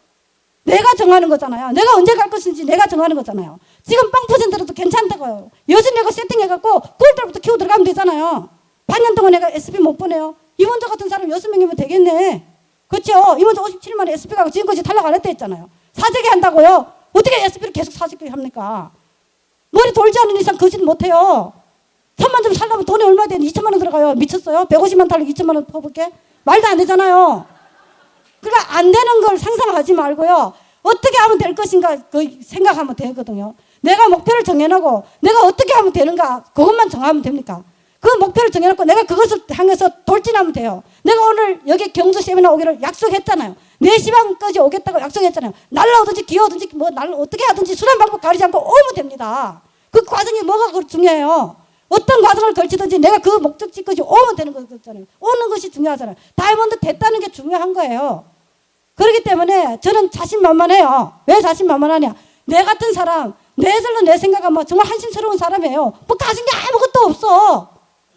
내가 정하는 거잖아요. 내가 언제 갈 것인지 내가 정하는 거잖아요. 지금 빵 퍼센트라도 괜찮다고요. 여신내가 세팅해갖고 9월달부터 키워 들어가면 되잖아요. 반년 동안 내가 SP 못 보내요. 이문조 같은 사람 6명이면 되겠네. 그렇죠? 이문조 57만에 SP 가고 지금까지 탈락 안 했다 했잖아요. 사재기 한다고요? 어떻게 SP를 계속 사재기 합니까? 머리 돌지 않은 이상 거짓 못해요. 1,000만 좀 살려면 돈이 얼마 돼? 2천만 원 들어가요. 미쳤어요? 150만 달러 2천만 원 퍼볼게? 말도 안 되잖아요. 그러니까 안 되는 걸 상상하지 말고요. 어떻게 하면 될 것인가 그 생각하면 되거든요. 내가 목표를 정해놓고 내가 어떻게 하면 되는가 그것만 정하면 됩니까? 그 목표를 정해놓고 내가 그것을 향해서 돌진하면 돼요. 내가 오늘 여기 경주 세미나 오기를 약속했잖아요. 4시 반까지 오겠다고 약속했잖아요. 날라오든지 기어오든지 뭐 어떻게 하든지 수단 방법 가리지 않고 오면 됩니다. 그 과정이 뭐가 중요해요. 어떤 과정을 걸치든지 내가 그 목적지까지 오면 되는 거잖아요. 오는 것이 중요하잖아요. 다이아몬드 됐다는 게 중요한 거예요. 그렇기 때문에 저는 자신만만해요. 왜 자신만만하냐? 내 같은 사람, 내절로 내 생각하면 정말 한심스러운 사람이에요. 뭐 가진 게 아무것도 없어.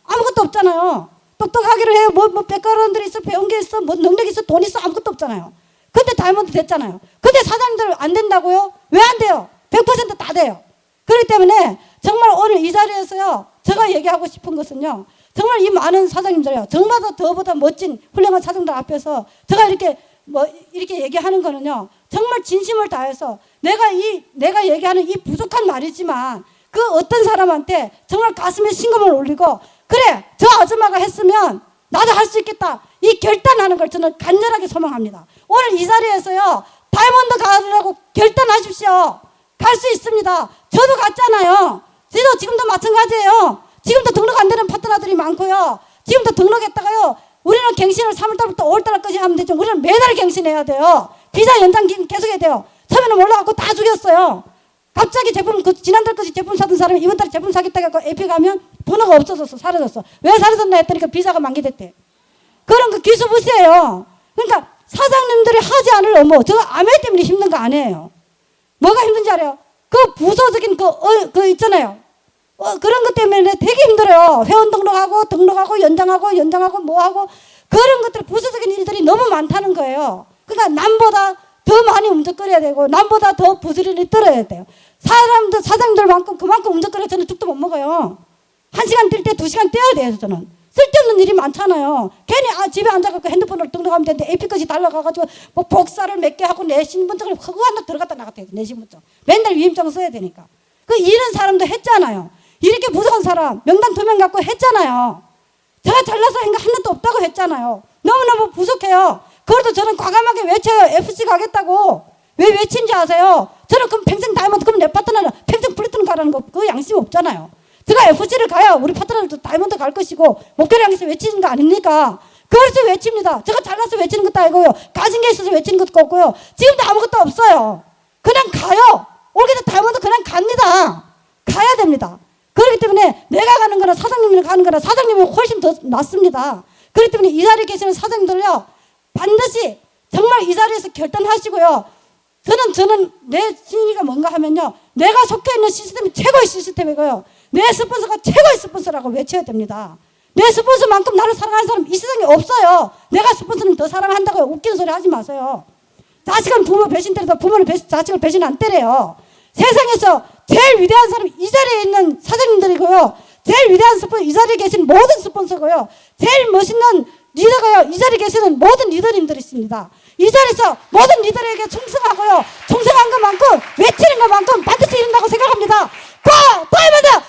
아무것도 없잖아요. 똑똑하기로 해요. 뭐 백과론들이 있어, 배운 게 있어, 뭐 능력이 있어, 돈 있어, 아무것도 없잖아요. 근데 다이아몬드 됐잖아요. 근데 사장님들 안 된다고요? 왜 안 돼요? 100% 다 돼요. 그렇기 때문에 정말 오늘 이 자리에서요, 제가 얘기하고 싶은 것은요, 정말 이 많은 사장님들이요, 정말 더보다 멋진 훌륭한 사장들 앞에서 제가 이렇게 얘기하는 거는요, 정말 진심을 다해서 내가 얘기하는 이 부족한 말이지만 그 어떤 사람한테 정말 가슴에 심금을 올리고 그래, 저 아줌마가 했으면 나도 할 수 있겠다. 이 결단하는 걸 저는 간절하게 소망합니다. 오늘 이 자리에서요, 다이아몬드 가려고 결단하십시오. 갈 수 있습니다. 저도 갔잖아요. 저도 지금도 마찬가지예요. 지금도 등록 안 되는 파트너들이 많고요. 지금도 등록했다가요. 우리는 갱신을 3월달부터 5월달까지 하면 되죠. 우리는 매달 갱신해야 돼요. 비자 연장 계속 해야 돼요. 처음에는 몰라갖고 다 죽였어요. 갑자기 제품, 지난달까지 제품 사던 사람이 이번달에 제품 사겠다고 AP 가면 번호가 없어졌어. 사라졌어. 왜 사라졌나 했더니 그 비자가 만기됐대. 그런 거 기수부시예요. 그러니까 사장님들이 하지 않을 업무, 저거 아메 때문에 힘든 거 아니에요. 뭐가 힘든지 알아요? 그 부서적인 그 있잖아요. 그런 것 때문에 되게 힘들어요. 회원 등록하고 연장하고 뭐하고 그런 것들 부수적인 일들이 너무 많다는 거예요. 그러니까 남보다 더 많이 움직거려야 되고 남보다 더 부지런히 떨어야 돼요. 사장님들만큼 그만큼 움직거려 저는 죽도 못 먹어요. 1시간 뛸 때 2시간 떼야 돼요. 저는 쓸데없는 일이 많잖아요. 괜히 집에 앉아갖고 핸드폰으로 등록하면 되는데 AP까지 달라가가지고 뭐 복사를 몇 개 하고 내 신분증을 그거 하나 들어갔다 나갔다 해요. 내 신분증 맨날 위임장 써야 되니까. 그 이런 사람도 했잖아요. 이렇게 부족한 사람 명단 2명 갖고 했잖아요. 제가 잘나서 한 거 하나도 없다고 했잖아요. 너무너무 부족해요. 그래도 저는 과감하게 외쳐요. FC 가겠다고. 왜 외친지 아세요? 저는 그럼 평생 다이아몬드, 그럼 내 파트너는 평생 플래티넘 가라는 거 그 양심 없잖아요. 제가 FC를 가야 우리 파트너도 다이아몬드 갈 것이고 목표를 향해서 외치는 거 아닙니까? 그래서 외칩니다. 제가 잘나서 외치는 것도 아니고요. 가진 게 있어서 외치는 것도 없고요. 지금도 아무것도 없어요. 그냥 가요. 올게도 다이아몬드 그냥 갑니다. 가야 됩니다. 그렇기 때문에 내가 가는 거나 사장님이 가는 거나 사장님은 훨씬 더 낫습니다. 그렇기 때문에 이 자리에 계시는 사장님들요, 반드시 정말 이 자리에서 결단하시고요. 저는 내 진리가 뭔가 하면요, 내가 속해 있는 시스템이 최고의 시스템이고요, 내 스폰서가 최고의 스폰서라고 외쳐야 됩니다. 내 스폰서만큼 나를 사랑하는 사람 이 세상에 없어요. 내가 스폰서는 더 사랑한다고요. 웃기는 소리 하지 마세요. 자식은 부모 배신 때려도 부모는 자식을 배신 안 때려요. 세상에서 제일 위대한 사람이 이 자리에 있는 사장님들이고요, 제일 위대한 스폰서, 이 자리에 계신 모든 스폰서고요, 제일 멋있는 리더가요, 이 자리에 계시는 모든 리더님들이 있습니다. 이 자리에서 모든 리더에게 충성하고요, 충성한 것만큼 외치는 것만큼 반드시 이룬다고 생각합니다. 다이아몬드